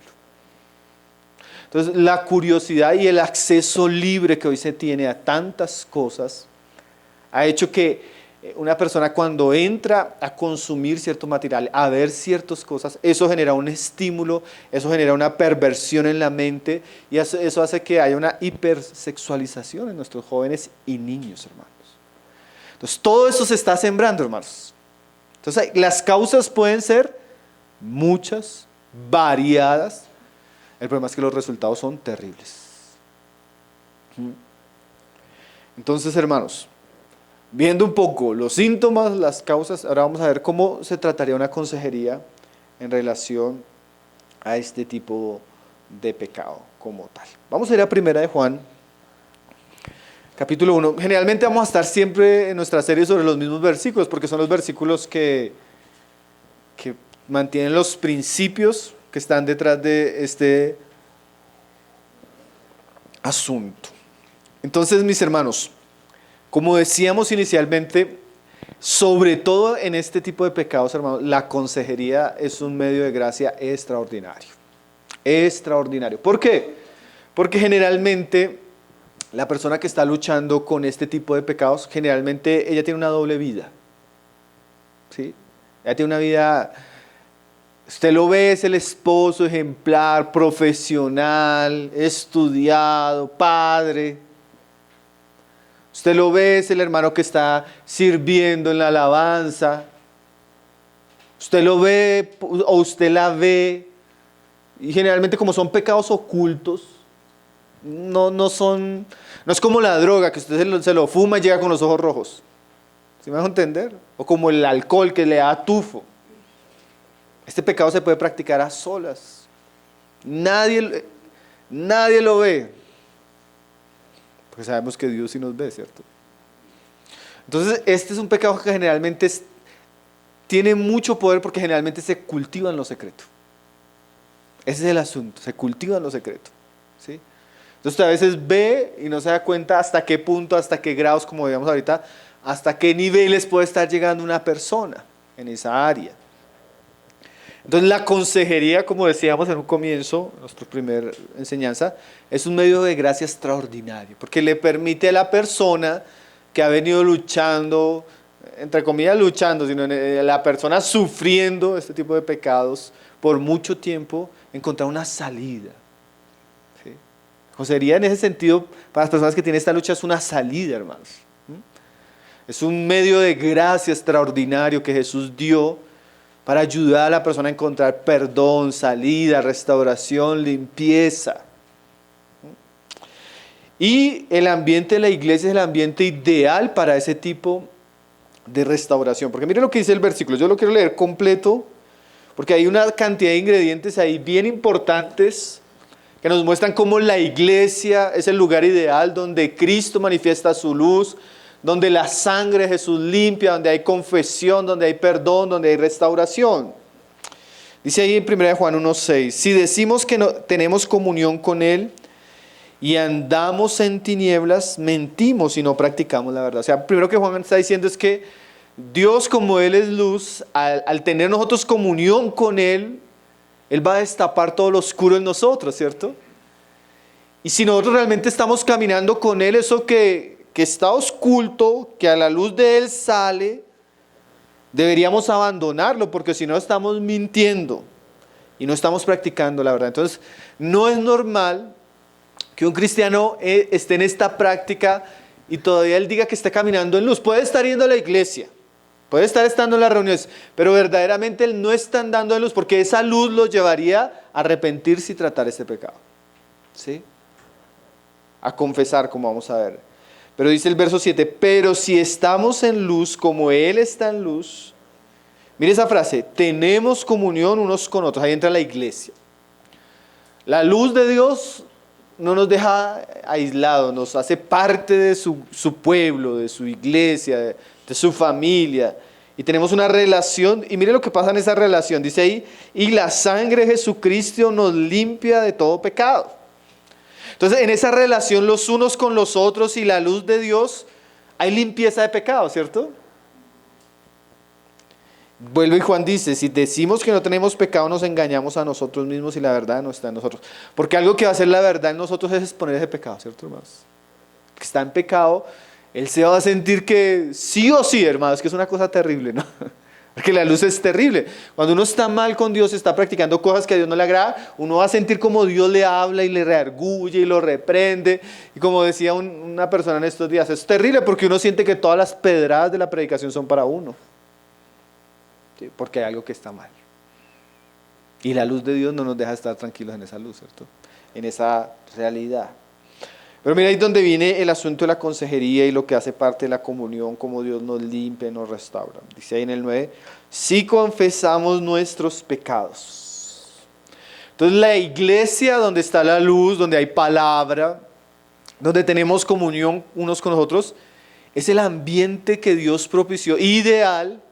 Entonces, la curiosidad y el acceso libre que hoy se tiene a tantas cosas ha hecho que una persona cuando entra a consumir cierto material, a ver ciertas cosas, eso genera un estímulo, eso genera una perversión en la mente y eso hace que haya una hipersexualización en nuestros jóvenes y niños, hermanos. Entonces, todo eso se está sembrando, hermanos. Entonces, las causas pueden ser muchas, variadas. El problema es que los resultados son terribles. Entonces, hermanos, viendo un poco los síntomas, las causas, ahora vamos a ver cómo se trataría una consejería en relación a este tipo de pecado como tal. Vamos a ir a 1 de Juan, capítulo 1. Generalmente vamos a estar siempre en nuestra serie sobre los mismos versículos, porque son los versículos que mantienen los principios que están detrás de este asunto. Entonces, mis hermanos, como decíamos inicialmente, sobre todo en este tipo de pecados, hermanos, la consejería es un medio de gracia extraordinario. Extraordinario. ¿Por qué? Porque generalmente la persona que está luchando con este tipo de pecados, generalmente ella tiene una doble vida. ¿Sí? Ella tiene una vida, usted lo ve, es el esposo ejemplar, profesional, estudiado, padre. Usted lo ve, es el hermano que está sirviendo en la alabanza. Usted lo ve o usted la ve. Y generalmente como son pecados ocultos, no es como la droga, que usted se lo fuma y llega con los ojos rojos. ¿Sí me dejo entender? O como el alcohol que le da tufo. Este pecado se puede practicar a solas. Nadie lo ve. Porque sabemos que Dios sí nos ve, ¿cierto? Entonces, este es un pecado que generalmente tiene mucho poder porque generalmente se cultiva en lo secreto. Ese es el asunto, se cultiva en lo secreto. ¿Sí? Entonces, usted a veces ve y no se da cuenta hasta qué punto, hasta qué grados, como veíamos ahorita, hasta qué niveles puede estar llegando una persona en esa área. Entonces, la consejería, como decíamos en un comienzo, nuestra primera enseñanza, es un medio de gracia extraordinario, porque le permite a la persona que ha venido luchando, entre comillas luchando, sino la persona sufriendo este tipo de pecados por mucho tiempo, encontrar una salida. ¿Sí? Consejería en ese sentido, para las personas que tienen esta lucha, es una salida, hermanos. Es un medio de gracia extraordinario que Jesús dio para ayudar a la persona a encontrar perdón, salida, restauración, limpieza. Y el ambiente de la iglesia es el ambiente ideal para ese tipo de restauración. Porque mire lo que dice el versículo, yo lo quiero leer completo, porque hay una cantidad de ingredientes ahí bien importantes que nos muestran cómo la iglesia es el lugar ideal donde Cristo manifiesta su luz, donde la sangre de Jesús limpia, donde hay confesión, donde hay perdón, donde hay restauración. Dice ahí en 1 Juan 1:6, si decimos que no tenemos comunión con Él y andamos en tinieblas, mentimos y no practicamos la verdad. O sea, primero que Juan está diciendo es que Dios, como Él es luz, al tener nosotros comunión con Él, Él va a destapar todo lo oscuro en nosotros, ¿cierto? Y si nosotros realmente estamos caminando con Él, eso que está oculto, que a la luz de Él sale, deberíamos abandonarlo, porque si no estamos mintiendo y no estamos practicando la verdad. Entonces, no es normal que un cristiano esté en esta práctica y todavía él diga que está caminando en luz. Puede estar yendo a la iglesia, puede estar estando en las reuniones, pero verdaderamente él no está andando en luz, porque esa luz lo llevaría a arrepentirse y tratar este pecado, ¿sí? A confesar, como vamos a ver. Pero dice el verso 7, pero si estamos en luz como Él está en luz, mire esa frase, tenemos comunión unos con otros, ahí entra la iglesia. La luz de Dios no nos deja aislados, nos hace parte de su pueblo, de su iglesia, de su familia. Y tenemos una relación, y mire lo que pasa en esa relación, dice ahí, y la sangre de Jesucristo nos limpia de todo pecado. Entonces, en esa relación los unos con los otros y la luz de Dios, hay limpieza de pecado, ¿cierto? Vuelve y Juan dice, si decimos que no tenemos pecado, nos engañamos a nosotros mismos y la verdad no está en nosotros. Porque algo que va a hacer la verdad en nosotros es exponer ese pecado, ¿cierto, hermanos? Que está en pecado, él se va a sentir que sí o sí, hermanos, que es una cosa terrible, ¿no? Porque la luz es terrible. Cuando uno está mal con Dios, está practicando cosas que a Dios no le agrada, uno va a sentir como Dios le habla y le reargulle y lo reprende. Y como decía una persona en estos días, es terrible porque uno siente que todas las pedradas de la predicación son para uno. ¿Sí? Porque hay algo que está mal. Y la luz de Dios no nos deja estar tranquilos en esa luz, ¿cierto? En esa realidad. Pero mira ahí donde viene el asunto de la consejería y lo que hace parte de la comunión, como Dios nos limpia y nos restaura. Dice ahí en el 9, si confesamos nuestros pecados. Entonces la iglesia donde está la luz, donde hay palabra, donde tenemos comunión unos con nosotros, es el ambiente que Dios propició, ideal,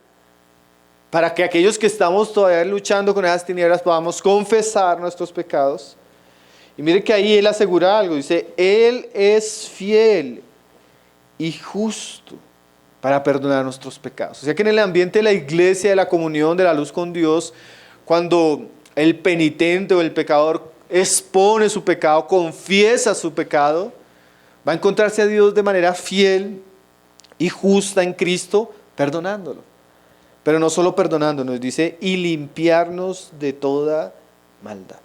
para que aquellos que estamos todavía luchando con esas tinieblas podamos confesar nuestros pecados. Y mire que ahí él asegura algo, dice, Él es fiel y justo para perdonar nuestros pecados. O sea que en el ambiente de la iglesia, de la comunión, de la luz con Dios, cuando el penitente o el pecador expone su pecado, confiesa su pecado, va a encontrarse a Dios de manera fiel y justa en Cristo, perdonándolo. Pero no solo perdonándonos, dice, y limpiarnos de toda maldad.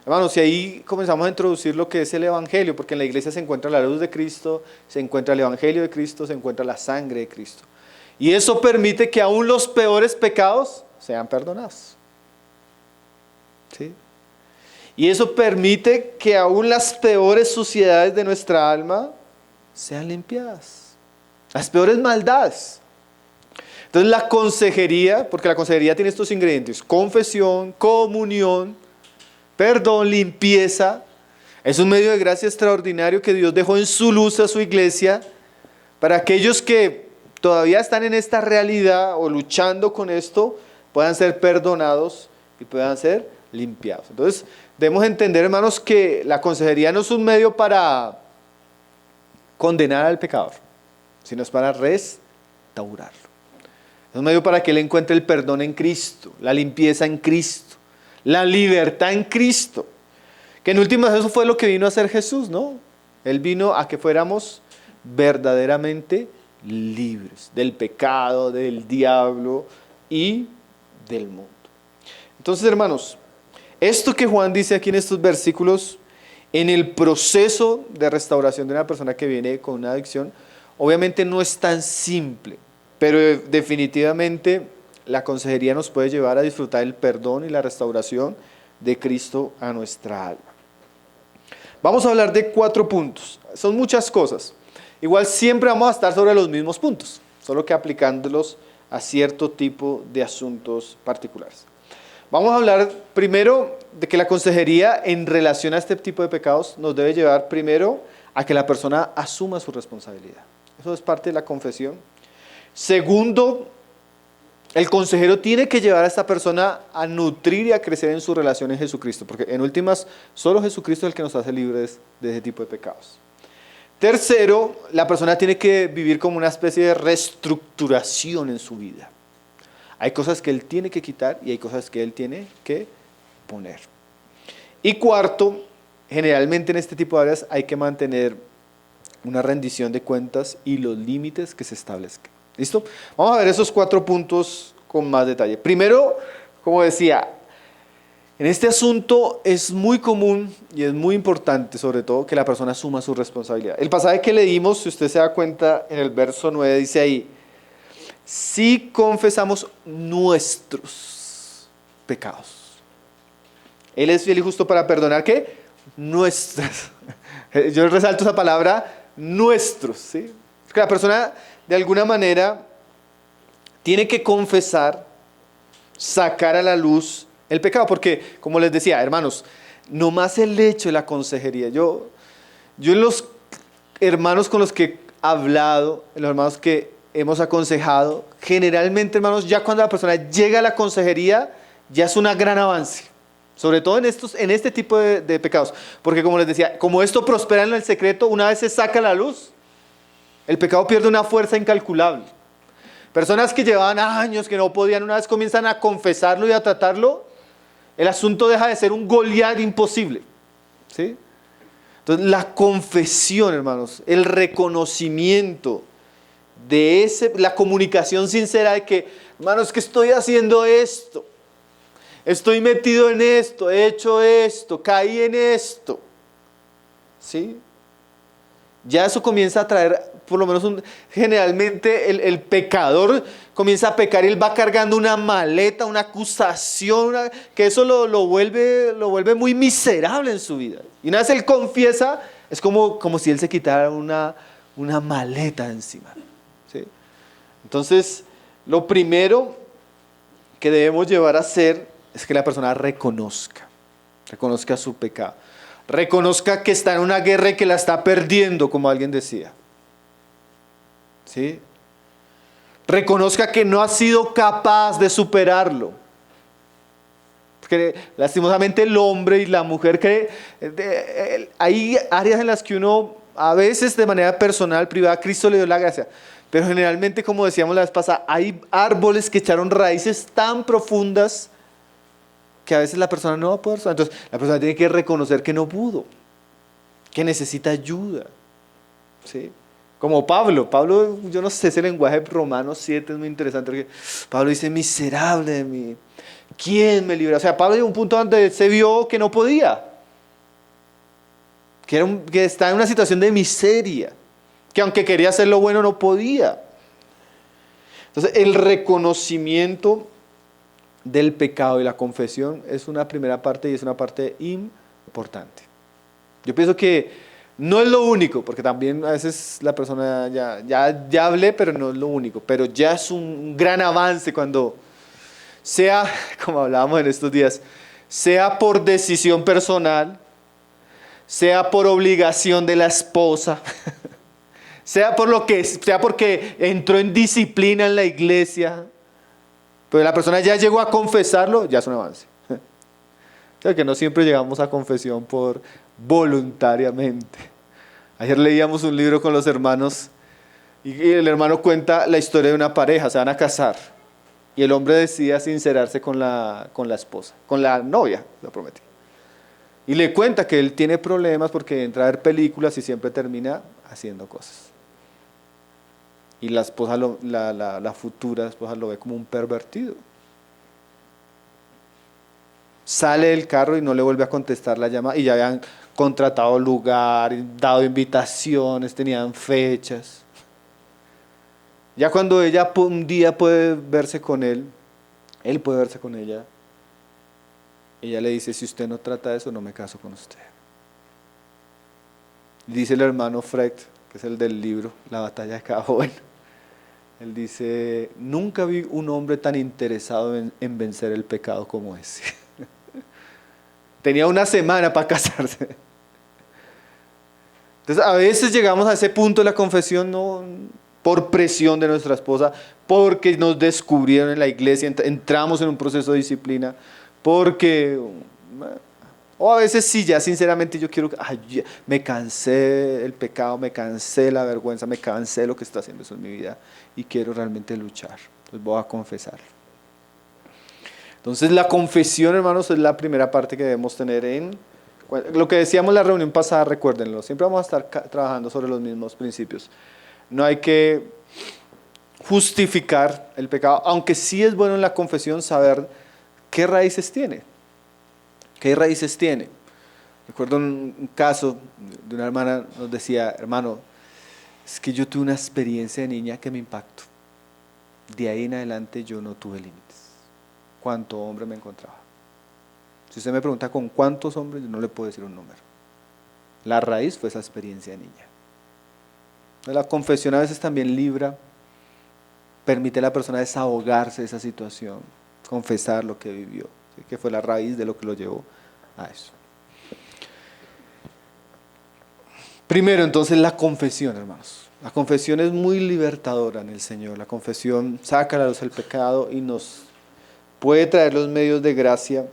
Hermanos, y ahí comenzamos a introducir lo que es el Evangelio, porque en la iglesia se encuentra la luz de Cristo, se encuentra el Evangelio de Cristo, se encuentra la sangre de Cristo. Y eso permite que aún los peores pecados sean perdonados. ¿Sí? Y eso permite que aún las peores suciedades de nuestra alma sean limpiadas. Las peores maldades. Entonces la consejería, porque la consejería tiene estos ingredientes, confesión, comunión, perdón, limpieza, es un medio de gracia extraordinario que Dios dejó en su luz a su iglesia para aquellos que todavía están en esta realidad o luchando con esto, puedan ser perdonados y puedan ser limpiados. Entonces, debemos entender, hermanos, que la consejería no es un medio para condenar al pecador, sino es para restaurarlo. Es un medio para que él encuentre el perdón en Cristo, la limpieza en Cristo, la libertad en Cristo, que en últimas eso fue lo que vino a hacer Jesús, ¿no? Él vino a que fuéramos verdaderamente libres del pecado, del diablo y del mundo. Entonces, hermanos, esto que Juan dice aquí en estos versículos, en el proceso de restauración de una persona que viene con una adicción, obviamente no es tan simple, pero definitivamente la consejería nos puede llevar a disfrutar el perdón y la restauración de Cristo a nuestra alma. Vamos a hablar de 4 puntos. Son muchas cosas. Igual siempre vamos a estar sobre los mismos puntos, solo que aplicándolos a cierto tipo de asuntos particulares. Vamos a hablar primero de que la consejería en relación a este tipo de pecados nos debe llevar primero a que la persona asuma su responsabilidad. Eso es parte de la confesión. Segundo, el consejero tiene que llevar a esta persona a nutrir y a crecer en su relación en Jesucristo, porque en últimas, solo Jesucristo es el que nos hace libres de ese tipo de pecados. Tercero, la persona tiene que vivir como una especie de reestructuración en su vida. Hay cosas que él tiene que quitar y hay cosas que él tiene que poner. Y cuarto, generalmente en este tipo de áreas hay que mantener una rendición de cuentas y los límites que se establezcan. ¿Listo? Vamos a ver esos 4 puntos con más detalle. Primero, como decía, en este asunto es muy común y es muy importante, sobre todo, que la persona asuma su responsabilidad. El pasaje que leímos, si usted se da cuenta, en el verso 9 dice ahí: si confesamos nuestros pecados, Él es fiel y justo para perdonar, ¿qué? Nuestras. Yo resalto esa palabra, nuestros, ¿sí? Porque la persona, de alguna manera, tiene que confesar, sacar a la luz el pecado, porque, como les decía, hermanos, no más el hecho de la consejería. Yo en los hermanos con los que he hablado, en los hermanos que hemos aconsejado, generalmente, hermanos, ya cuando la persona llega a la consejería, ya es un gran avance, sobre todo en este tipo de pecados, porque como les decía, como esto prospera en el secreto, una vez se saca a la luz, el pecado pierde una fuerza incalculable. Personas que llevaban años, que no podían, una vez comienzan a confesarlo y a tratarlo, el asunto deja de ser un Goliat imposible, ¿sí? Entonces, la confesión, hermanos, el reconocimiento de la comunicación sincera de que, hermanos, que estoy haciendo esto, estoy metido en esto, he hecho esto, caí en esto, ¿sí? Ya eso comienza a traer, por lo menos generalmente el pecador comienza a pecar y él va cargando una maleta, una acusación, que eso lo vuelve muy miserable en su vida. Y una vez él confiesa, es como si él se quitara una maleta encima, ¿sí? Entonces, lo primero que debemos llevar a hacer es que la persona reconozca su pecado. Reconozca que está en una guerra y que la está perdiendo, como alguien decía, ¿sí? Reconozca que no ha sido capaz de superarlo. Porque lastimosamente el hombre y la mujer hay áreas en las que uno, a veces de manera personal, privada, Cristo le dio la gracia. Pero generalmente, como decíamos la vez pasada, hay árboles que echaron raíces tan profundas que a veces la persona no va a poder. Entonces, la persona tiene que reconocer que no pudo, que necesita ayuda, ¿sí? Como Pablo, yo no sé, ese lenguaje de Romanos 7 es muy interesante, porque Pablo dice: miserable de mí, ¿quién me libra? O sea, Pablo llegó a un punto donde se vio que no podía, que está en una situación de miseria, que aunque quería hacer lo bueno no podía. Entonces, el reconocimiento del pecado y la confesión es una primera parte y es una parte importante. Yo pienso que no es lo único, porque también a veces la persona ya hablé, pero no es lo único, pero ya es un gran avance cuando sea, como hablábamos en estos días, sea por decisión personal, sea por obligación de la esposa, sea porque entró en disciplina en la iglesia, pero la persona ya llegó a confesarlo, ya es un avance. O sea, que no siempre llegamos a confesión voluntariamente. Ayer leíamos un libro con los hermanos y el hermano cuenta la historia de una pareja, se van a casar y el hombre decide sincerarse con la esposa, con la novia, la prometí. Y le cuenta que él tiene problemas porque entra a ver películas y siempre termina haciendo cosas. Y la esposa, la futura esposa, lo ve como un pervertido. Sale del carro y no le vuelve a contestar la llamada. Y ya habían contratado lugar, dado invitaciones, tenían fechas. Ya cuando ella un día puede verse con él, Él puede verse con ella. Ella le dice, si usted no trata eso, no me caso con usted. Dice el hermano Freud, que es el del libro La batalla de cada joven. Él dice, nunca vi un hombre tan interesado en vencer el pecado como ese. Tenía una semana para casarse. Entonces a veces llegamos a ese punto de la confesión, no por presión de nuestra esposa, porque nos descubrieron en la iglesia, entramos en un proceso de disciplina, porque, o a veces sí, ya sinceramente yo quiero, me cansé del pecado, me cansé de la vergüenza, me cansé de lo que está haciendo eso en mi vida y quiero realmente luchar, entonces voy a confesar. Entonces la confesión, hermanos, es la primera parte que debemos tener en lo que decíamos en la reunión pasada, recuérdenlo, siempre vamos a estar trabajando sobre los mismos principios. No hay que justificar el pecado, aunque sí es bueno en la confesión saber qué raíces tiene. ¿Qué raíces tiene? Recuerdo un caso de una hermana, nos decía, hermano, es que yo tuve una experiencia de niña que me impactó. De ahí en adelante yo no tuve límites. ¿Cuánto hombre me encontraba? Si usted me pregunta con cuántos hombres, yo no le puedo decir un número. La raíz fue esa experiencia de niña. La confesión a veces también libra, permite a la persona desahogarse de esa situación, confesar lo que vivió, ¿sí? Que fue la raíz de lo que lo llevó a eso. Primero, entonces, la confesión, hermanos. La confesión es muy libertadora en el Señor. La confesión saca a la luz el pecado y nos puede traer los medios de gracia.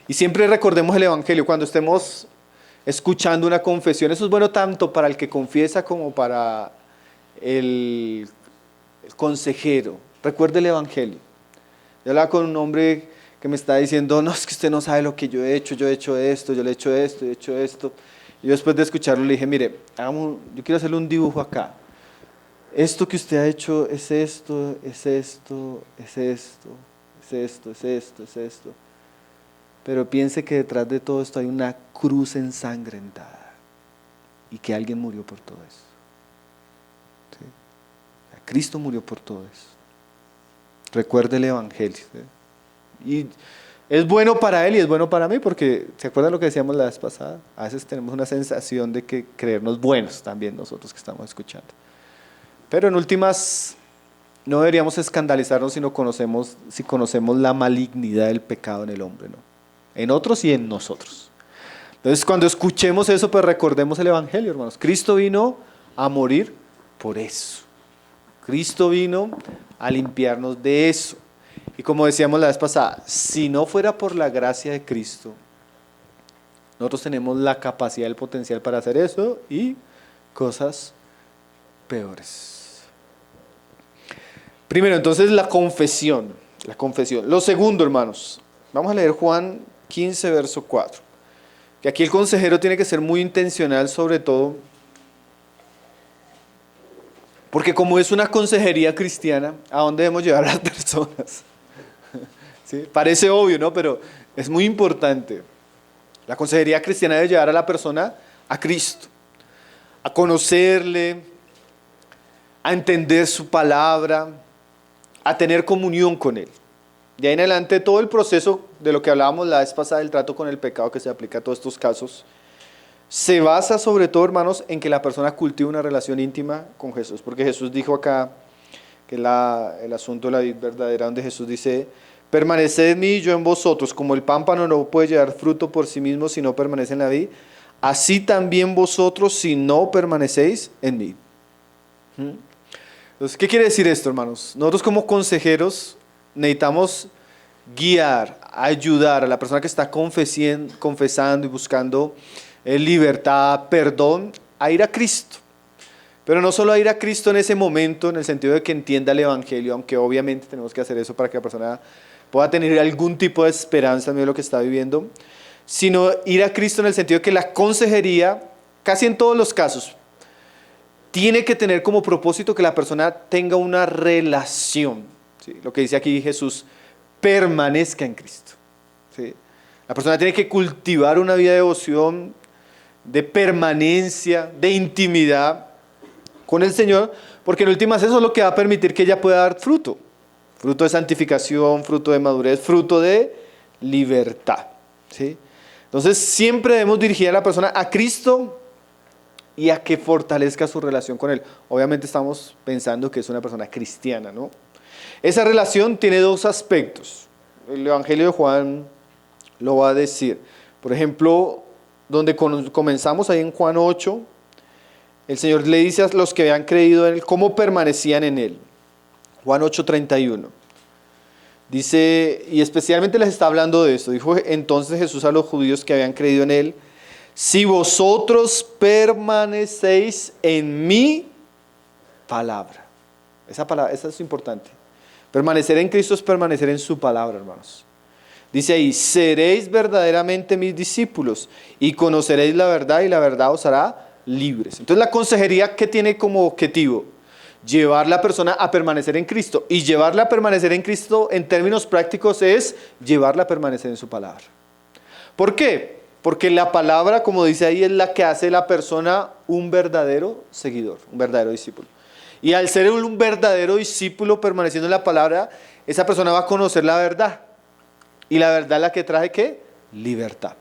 Y siempre recordemos el Evangelio cuando estemos escuchando una confesión. Eso es bueno tanto para el que confiesa como para el consejero. Recuerde el Evangelio. Yo hablaba con un hombre que me está diciendo, no, es que usted no sabe lo que yo he hecho esto, yo le he hecho esto, he hecho esto. Y yo después de escucharlo le dije, mire, yo quiero hacerle un dibujo acá. Esto que usted ha hecho es esto, es esto, es esto, es esto, es esto, es esto. Pero piense que detrás de todo esto hay una cruz ensangrentada y que alguien murió por todo eso. ¿Sí? Cristo murió por todo eso. Recuerde el Evangelio. ¿Sí? Y es bueno para él y es bueno para mí porque, ¿se acuerdan lo que decíamos la vez pasada? A veces tenemos una sensación de que creernos buenos también nosotros que estamos escuchando. Pero en últimas, no deberíamos escandalizarnos si conocemos la malignidad del pecado en el hombre, ¿no? En otros y en nosotros. Entonces, cuando escuchemos eso, pues recordemos el Evangelio, hermanos. Cristo vino a morir por eso. Cristo vino a limpiarnos de eso. Y como decíamos la vez pasada, si no fuera por la gracia de Cristo, nosotros tenemos la capacidad, el potencial para hacer eso y cosas peores. Primero, entonces, la confesión. La confesión. Lo segundo, hermanos, vamos a leer Juan 15, verso 4. Que aquí el consejero tiene que ser muy intencional, sobre todo, porque como es una consejería cristiana, ¿a dónde debemos llevar a las personas? ¿Sí? Parece obvio, ¿no? Pero es muy importante. La consejería cristiana debe llevar a la persona a Cristo, a conocerle, a entender su palabra, a tener comunión con Él. De ahí en adelante todo el proceso de lo que hablábamos la vez pasada del trato con el pecado que se aplica a todos estos casos, se basa sobre todo, hermanos, en que la persona cultive una relación íntima con Jesús. Porque Jesús dijo acá, que es el asunto de la vid verdadera, donde Jesús dice, permaneced en mí y yo en vosotros, como el pámpano no puede llevar fruto por sí mismo si no permanece en la vid, así también vosotros si no permanecéis en mí. Entonces, ¿qué quiere decir esto, hermanos? Nosotros como consejeros necesitamos guiar, ayudar a la persona que está confesando y buscando libertad, perdón, a ir a Cristo. Pero no solo a ir a Cristo en ese momento, en el sentido de que entienda el Evangelio, aunque obviamente tenemos que hacer eso para que la persona pueda tener algún tipo de esperanza en medio de lo que está viviendo, sino ir a Cristo en el sentido de que la consejería, casi en todos los casos, tiene que tener como propósito que la persona tenga una relación. ¿Sí? Lo que dice aquí Jesús, permanezca en Cristo. ¿Sí? La persona tiene que cultivar una vida de devoción, de permanencia, de intimidad con el Señor, porque en últimas eso es lo que va a permitir que ella pueda dar fruto. Fruto de santificación, fruto de madurez, fruto de libertad. ¿Sí? Entonces siempre debemos dirigir a la persona a Cristo y a que fortalezca su relación con Él. Obviamente estamos pensando que es una persona cristiana, ¿no? Esa relación tiene dos aspectos. El Evangelio de Juan lo va a decir. Por ejemplo, donde comenzamos ahí en Juan 8, el Señor le dice a los que habían creído en Él cómo permanecían en Él. Juan 8:31. Dice, y especialmente les está hablando de esto. Dijo entonces Jesús a los judíos que habían creído en Él: si vosotros permanecéis en mi palabra. Esa es importante. Permanecer en Cristo es permanecer en su palabra, hermanos. Dice ahí: seréis verdaderamente mis discípulos y conoceréis la verdad y la verdad os hará libres. Entonces la consejería, ¿qué tiene como objetivo? Llevar la persona a permanecer en Cristo. Y llevarla a permanecer en Cristo en términos prácticos es llevarla a permanecer en su palabra. ¿Por qué? Porque la palabra, como dice ahí, es la que hace de la persona un verdadero seguidor, un verdadero discípulo. Y al ser un verdadero discípulo permaneciendo en la palabra, esa persona va a conocer la verdad. Y la verdad es la que trae, ¿qué? Libertad.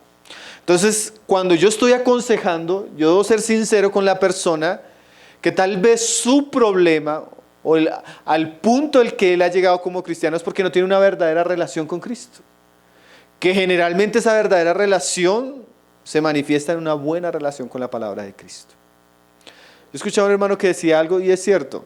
Entonces, cuando yo estoy aconsejando, yo debo ser sincero con la persona que tal vez su problema o al punto al que él ha llegado como cristiano es porque no tiene una verdadera relación con Cristo. Que generalmente esa verdadera relación se manifiesta en una buena relación con la palabra de Cristo. Yo escuchaba a un hermano que decía algo y es cierto.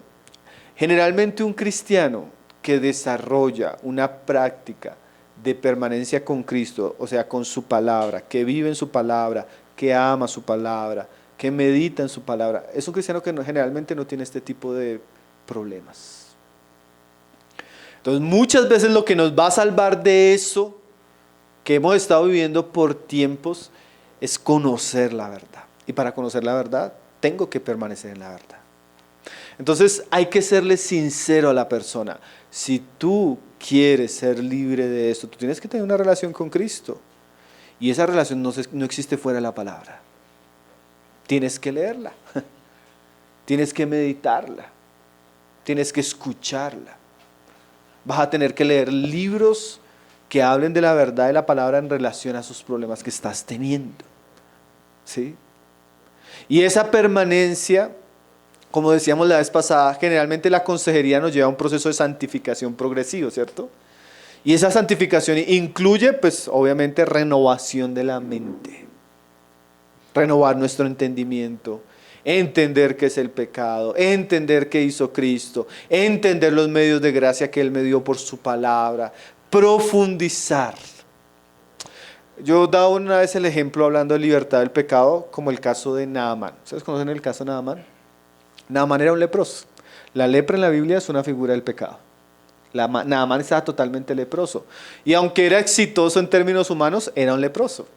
Generalmente un cristiano que desarrolla una práctica de permanencia con Cristo, o sea, con su palabra, que vive en su palabra, que ama su palabra, que medita en su palabra, es un cristiano que generalmente no tiene este tipo de problemas. Entonces, muchas veces lo que nos va a salvar de eso que hemos estado viviendo por tiempos es conocer la verdad. Y para conocer la verdad, tengo que permanecer en la verdad. Entonces, hay que serle sincero a la persona. Si tú quieres ser libre de esto, tú tienes que tener una relación con Cristo. Y esa relación no existe fuera de la palabra. Tienes que leerla, tienes que meditarla, tienes que escucharla. Vas a tener que leer libros que hablen de la verdad de la palabra en relación a sus problemas que estás teniendo. ¿Sí? Y esa permanencia, como decíamos la vez pasada, generalmente la consejería nos lleva a un proceso de santificación progresivo, ¿cierto? Y esa santificación incluye, pues, obviamente, renovación de la mente. Renovar nuestro entendimiento, entender qué es el pecado, entender qué hizo Cristo, entender los medios de gracia que Él me dio por su palabra, profundizar. Yo daba una vez el ejemplo hablando de libertad del pecado, como el caso de Naamán. ¿Ustedes conocen el caso de Naamán? Naamán era un leproso. La lepra en la Biblia es una figura del pecado. Naamán estaba totalmente leproso. Y aunque era exitoso en términos humanos, era un leproso.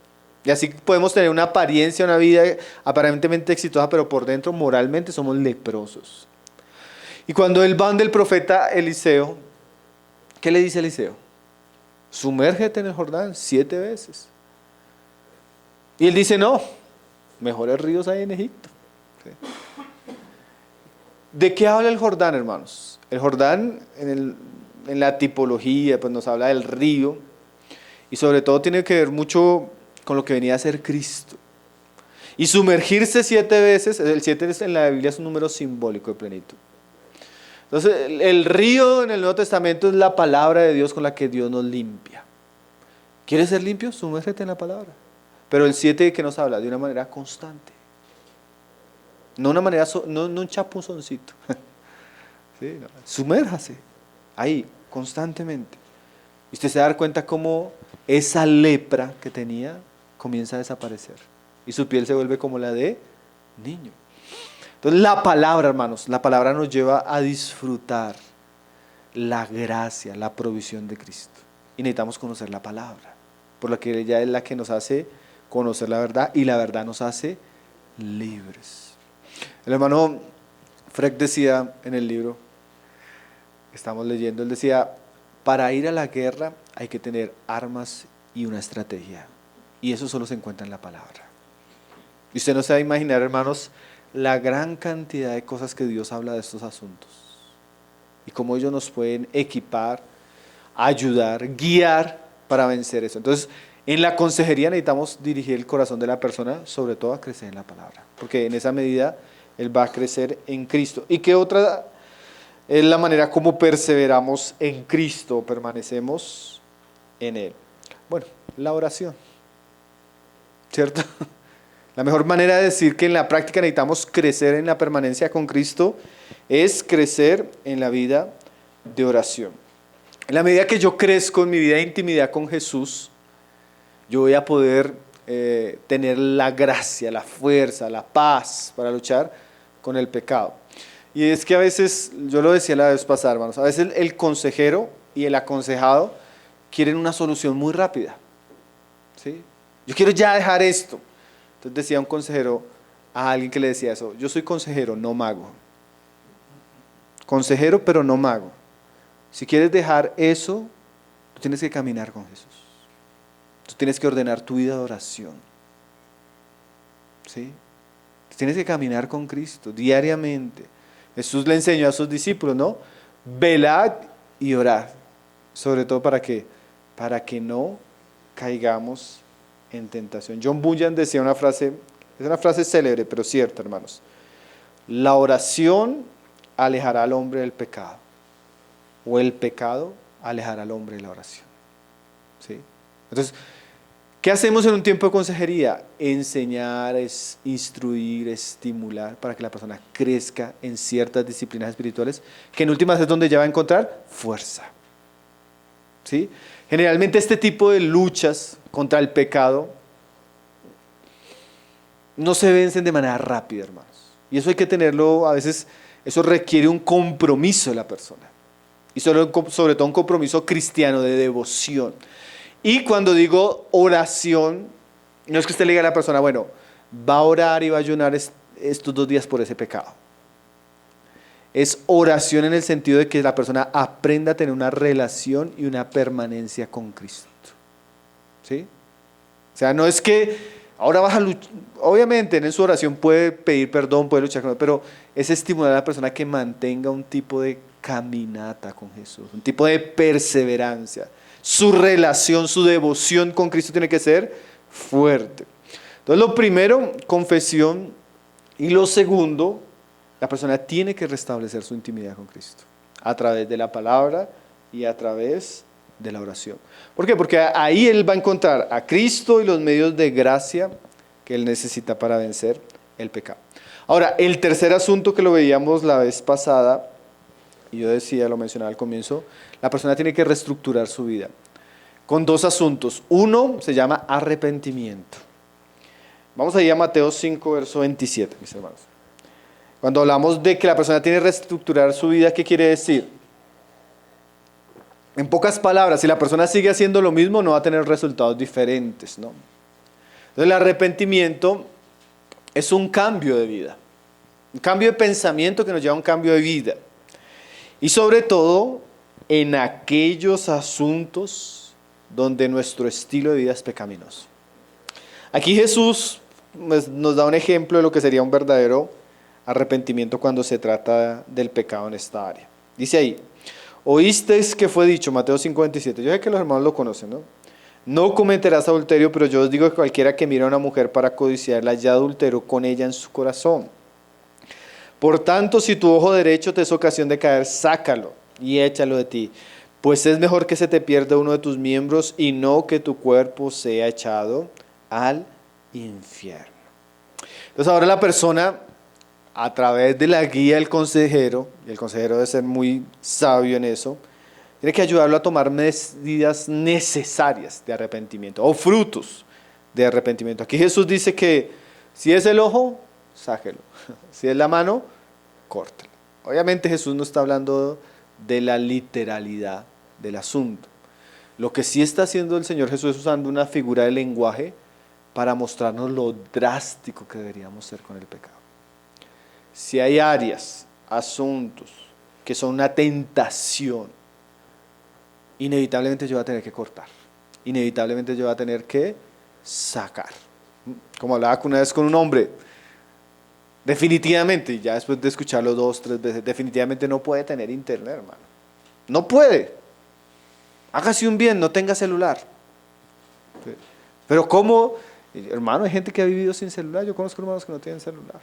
Y así podemos tener una apariencia, una vida aparentemente exitosa, pero por dentro moralmente somos leprosos. Y cuando él va del profeta Eliseo, ¿qué le dice Eliseo? Sumérgete en el Jordán 7 veces. Y él dice, no, mejores ríos hay en Egipto. ¿Sí? ¿De qué habla el Jordán, hermanos? El Jordán en la tipología pues nos habla del río y sobre todo tiene que ver mucho con lo que venía a ser Cristo. Y sumergirse 7 veces, el 7 en la Biblia es un número simbólico de plenitud. Entonces, el río en el Nuevo Testamento es la palabra de Dios con la que Dios nos limpia. ¿Quieres ser limpio? Sumérgete en la palabra. Pero el 7 que nos habla de una manera constante. No una manera, no un chapuzoncito. ¿Sí? No. Sumérjase ahí, constantemente. Y usted se va a dar cuenta cómo esa lepra que tenía comienza a desaparecer. Y su piel se vuelve como la de niño. Entonces la palabra, hermanos, la palabra nos lleva a disfrutar la gracia, la provisión de Cristo. Y necesitamos conocer la palabra, por lo que ella es la que nos hace conocer la verdad y la verdad nos hace libres. El hermano Freck decía en el libro que estamos leyendo, él decía, para ir a la guerra hay que tener armas y una estrategia. Y eso solo se encuentra en la palabra. Y usted no se va a imaginar, hermanos, la gran cantidad de cosas que Dios habla de estos asuntos. y cómo ellos nos pueden equipar, ayudar, guiar para vencer eso. Entonces, en la consejería necesitamos dirigir el corazón de la persona, sobre todo a crecer en la palabra, porque en esa medida él va a crecer en Cristo. ¿Y qué otra es la manera como perseveramos en Cristo, permanecemos en Él? Bueno, la oración, ¿cierto? La mejor manera de decir que en la práctica necesitamos crecer en la permanencia con Cristo es crecer en la vida de oración. En la medida que yo crezco en mi vida de intimidad con Jesús, yo voy a poder tener la gracia, la fuerza, la paz para luchar con el pecado. Y es que a veces, yo lo decía la vez pasada, hermanos, a veces el consejero y el aconsejado quieren una solución muy rápida, ¿sí? Yo quiero ya dejar esto. Entonces decía un consejero a alguien que le decía eso: yo soy consejero, no mago. Consejero, pero no mago. Si quieres dejar eso, tú tienes que caminar con Jesús. Tú tienes que ordenar tu vida de oración, ¿sí? Tú tienes que caminar con Cristo diariamente. Jesús le enseñó a sus discípulos, ¿no? Velad y orad. Sobre todo para que no caigamos en tentación. John Bunyan decía una frase, es una frase célebre, pero cierta, hermanos. La oración alejará al hombre del pecado, o el pecado alejará al hombre de la oración, ¿sí? Entonces, ¿qué hacemos en un tiempo de consejería? Enseñar, instruir, estimular para que la persona crezca en ciertas disciplinas espirituales, que en últimas es donde ya va a encontrar fuerza, ¿sí? Generalmente este tipo de luchas contra el pecado no se vencen de manera rápida, hermanos. Y eso hay que tenerlo, a veces eso requiere un compromiso de la persona. Y sobre todo un compromiso cristiano de devoción. Y cuando digo oración, no es que usted le diga a la persona, bueno, va a orar y va a ayunar estos 2 días por ese pecado. Es oración en el sentido de que la persona aprenda a tener una relación y una permanencia con Cristo, ¿sí? O sea, no es que ahora vas a luchar, obviamente en su oración puede pedir perdón, puede luchar con él, pero es estimular a la persona que mantenga un tipo de caminata con Jesús, un tipo de perseverancia. Su relación, su devoción con Cristo tiene que ser fuerte. Entonces, lo primero, confesión, y lo segundo, la persona tiene que restablecer su intimidad con Cristo a través de la palabra y a través de la oración. ¿Por qué? Porque ahí él va a encontrar a Cristo y los medios de gracia que él necesita para vencer el pecado. Ahora, el tercer asunto que lo veíamos la vez pasada, y yo decía, lo mencionaba al comienzo, la persona tiene que reestructurar su vida con 2 asuntos. Uno se llama arrepentimiento. Vamos a ir a Mateo 5, verso 27, mis hermanos. Cuando hablamos de que la persona tiene que reestructurar su vida, ¿qué quiere decir? En pocas palabras, si la persona sigue haciendo lo mismo, no va a tener resultados diferentes, ¿no? Entonces, el arrepentimiento es un cambio de vida, un cambio de pensamiento que nos lleva a un cambio de vida. Y sobre todo, en aquellos asuntos donde nuestro estilo de vida es pecaminoso. Aquí Jesús nos da un ejemplo de lo que sería un verdadero arrepentimiento cuando se trata del pecado en esta área. Dice ahí: oísteis que fue dicho, Mateo 5:27, yo sé que los hermanos lo conocen, ¿no? No cometerás adulterio, pero yo os digo que cualquiera que mira a una mujer para codiciarla ya adulteró con ella en su corazón. Por tanto, si tu ojo derecho te es ocasión de caer, sácalo y échalo de ti, pues es mejor que se te pierda uno de tus miembros y no que tu cuerpo sea echado al infierno. Entonces ahora la persona, a través de la guía del consejero, y el consejero debe ser muy sabio en eso, tiene que ayudarlo a tomar medidas necesarias de arrepentimiento o frutos de arrepentimiento. Aquí Jesús dice que si es el ojo, sáquelo. Si es la mano, córtelo. Obviamente Jesús no está hablando de la literalidad del asunto. Lo que sí está haciendo el Señor Jesús es usando una figura de lenguaje para mostrarnos lo drástico que deberíamos ser con el pecado. Si hay áreas, asuntos que son una tentación, inevitablemente yo voy a tener que cortar, inevitablemente yo voy a tener que sacar. Como hablaba una vez con un hombre, Definitivamente, y ya después de escucharlo 2, 3 veces, definitivamente no puede tener internet, hermano. No puede. Hágase un bien, no tenga celular. Pero ¿cómo? Hermano, hay gente que ha vivido sin celular. Yo conozco hermanos que no tienen celular.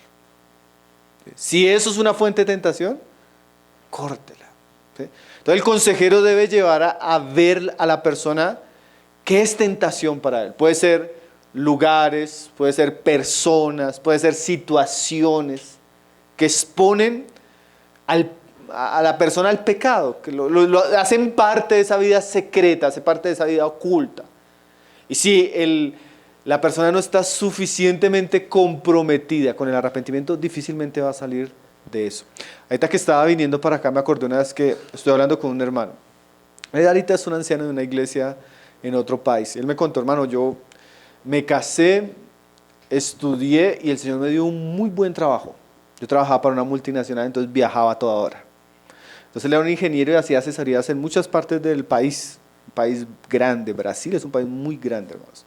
Si eso es una fuente de tentación, córtela. ¿Sí? Entonces el consejero debe llevar a ver a la persona qué es tentación para él. Puede ser lugares, puede ser personas, puede ser situaciones que exponen a la persona al pecado, que lo hacen parte de esa vida secreta, hace parte de esa vida oculta. Y si la persona no está suficientemente comprometida con el arrepentimiento, difícilmente va a salir de eso. Ahorita que estaba viniendo para acá, me acordé una vez que estoy hablando con un hermano. Él ahorita es un anciano de una iglesia en otro país. Él me contó, hermano, yo me casé, estudié y el Señor me dio un muy buen trabajo. Yo trabajaba para una multinacional, entonces viajaba a toda hora. Entonces él era un ingeniero y hacía asesorías en muchas partes del país. Un país grande, Brasil es un país muy grande, hermanos.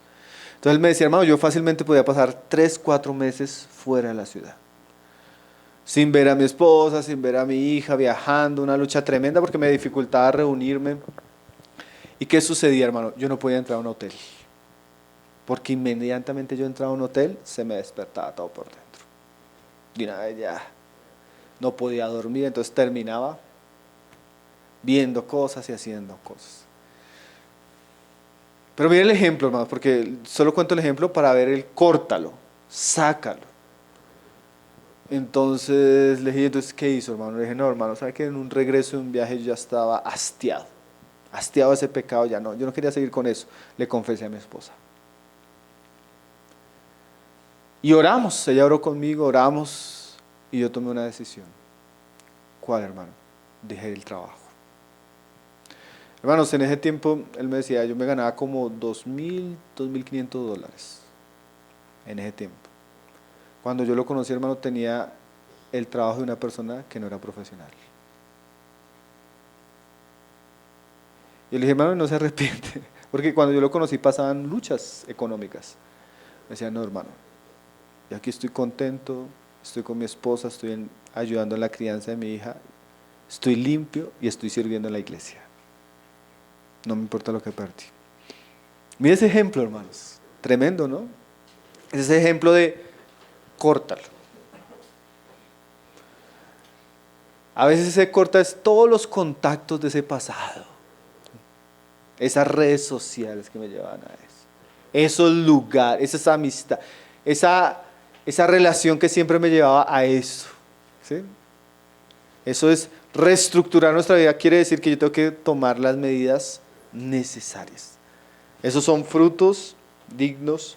Entonces él me decía, hermano, yo fácilmente podía pasar 3, 4 meses fuera de la ciudad. Sin ver a mi esposa, sin ver a mi hija, viajando, una lucha tremenda porque me dificultaba reunirme. ¿Y qué sucedía, hermano? Yo no podía entrar a un hotel. Porque inmediatamente yo entraba a un hotel, se me despertaba todo por dentro. De una vez ya no podía dormir, entonces terminaba viendo cosas y haciendo cosas. Pero miren el ejemplo, hermano, porque solo cuento el ejemplo para ver el córtalo, sácalo. Entonces le dije, entonces, ¿qué hizo, hermano? Le dije, no, hermano, ¿sabe que en un regreso de un viaje yo ya estaba hastiado? Hastiado de ese pecado, ya no, yo no quería seguir con eso. Le confesé a mi esposa. Y oramos, ella oró conmigo, oramos, y yo tomé una decisión. ¿Cuál, hermano? Dejé el trabajo. Hermanos, en ese tiempo, él me decía, yo me ganaba como $2,000, $2,500 en ese tiempo. Cuando yo lo conocí, hermano, tenía el trabajo de una persona que no era profesional. Y le dije, hermano, no se arrepiente, porque cuando yo lo conocí pasaban luchas económicas. Me decía, no, hermano, yo aquí estoy contento, estoy con mi esposa, estoy ayudando en la crianza de mi hija, estoy limpio y estoy sirviendo en la iglesia. No me importa lo que perdí. Mira ese ejemplo, hermanos, tremendo, ¿no? Es ese ejemplo de córtalo. A veces se corta es todos los contactos de ese pasado, esas redes sociales que me llevan a eso, esos lugares, esa amistad, esa relación que siempre me llevaba a eso, ¿sí? Eso es reestructurar nuestra vida, quiere decir que yo tengo que tomar las medidas necesarias. Esos son frutos dignos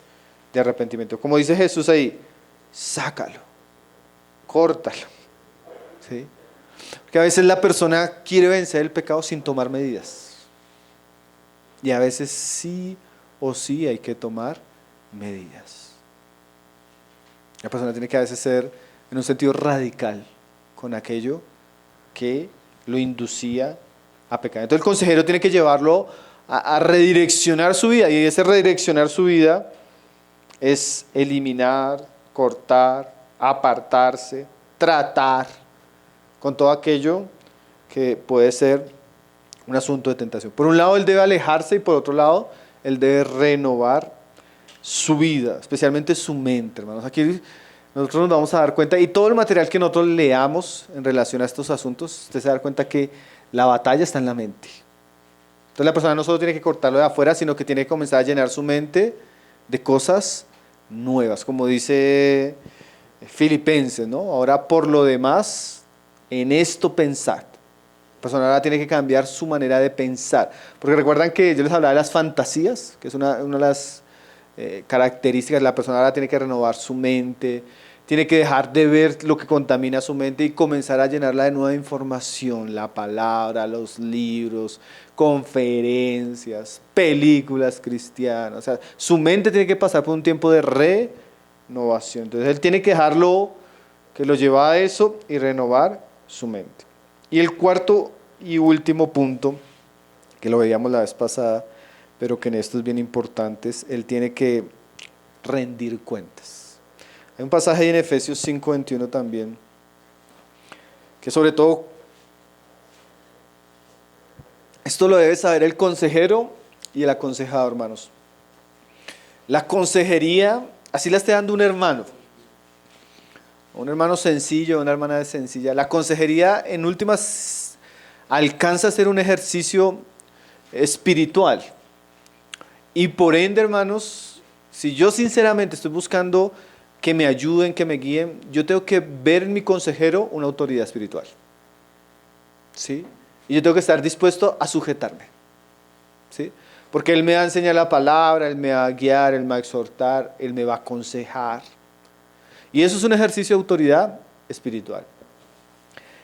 de arrepentimiento. Como dice Jesús ahí, sácalo, córtalo, ¿sí? Porque a veces la persona quiere vencer el pecado sin tomar medidas. Y a veces sí o sí hay que tomar medidas. La persona tiene que a veces ser en un sentido radical con aquello que lo inducía a pecar. Entonces el consejero tiene que llevarlo a redireccionar su vida, y ese redireccionar su vida es eliminar, cortar, apartarse, tratar con todo aquello que puede ser un asunto de tentación. Por un lado él debe alejarse y por otro lado él debe renovar su vida, especialmente su mente, hermanos. Aquí nosotros nos vamos a dar cuenta, y todo el material que nosotros leamos en relación a estos asuntos, usted se da cuenta que la batalla está en la mente. Entonces la persona no solo tiene que cortarlo de afuera, sino que tiene que comenzar a llenar su mente de cosas nuevas, como dice Filipenses, ¿no? Ahora por lo demás, en esto pensad. La persona ahora tiene que cambiar su manera de pensar, porque recuerdan que yo les hablaba de las fantasías, que es una de las características. La persona ahora tiene que renovar su mente, tiene que dejar de ver lo que contamina su mente y comenzar a llenarla de nueva información, la palabra, los libros, conferencias, películas cristianas. O sea, su mente tiene que pasar por un tiempo de renovación. Entonces él tiene que dejarlo, que lo lleva a eso, y renovar su mente. Y el cuarto y último punto, que lo veíamos la vez pasada, pero que en esto es bien importante, él tiene que rendir cuentas. Hay un pasaje en Efesios 5:21 también, que sobre todo, esto lo debe saber el consejero y el aconsejado, hermanos. La consejería, así la esté dando un hermano sencillo, una hermana sencilla. La consejería, en últimas, alcanza a ser un ejercicio espiritual. Y por ende, hermanos, si yo sinceramente estoy buscando que me ayuden, que me guíen, yo tengo que ver en mi consejero una autoridad espiritual. ¿Sí? Y yo tengo que estar dispuesto a sujetarme. ¿Sí? Porque Él me va a enseñar la palabra, Él me va a guiar, Él me va a exhortar, Él me va a aconsejar. Y eso es un ejercicio de autoridad espiritual.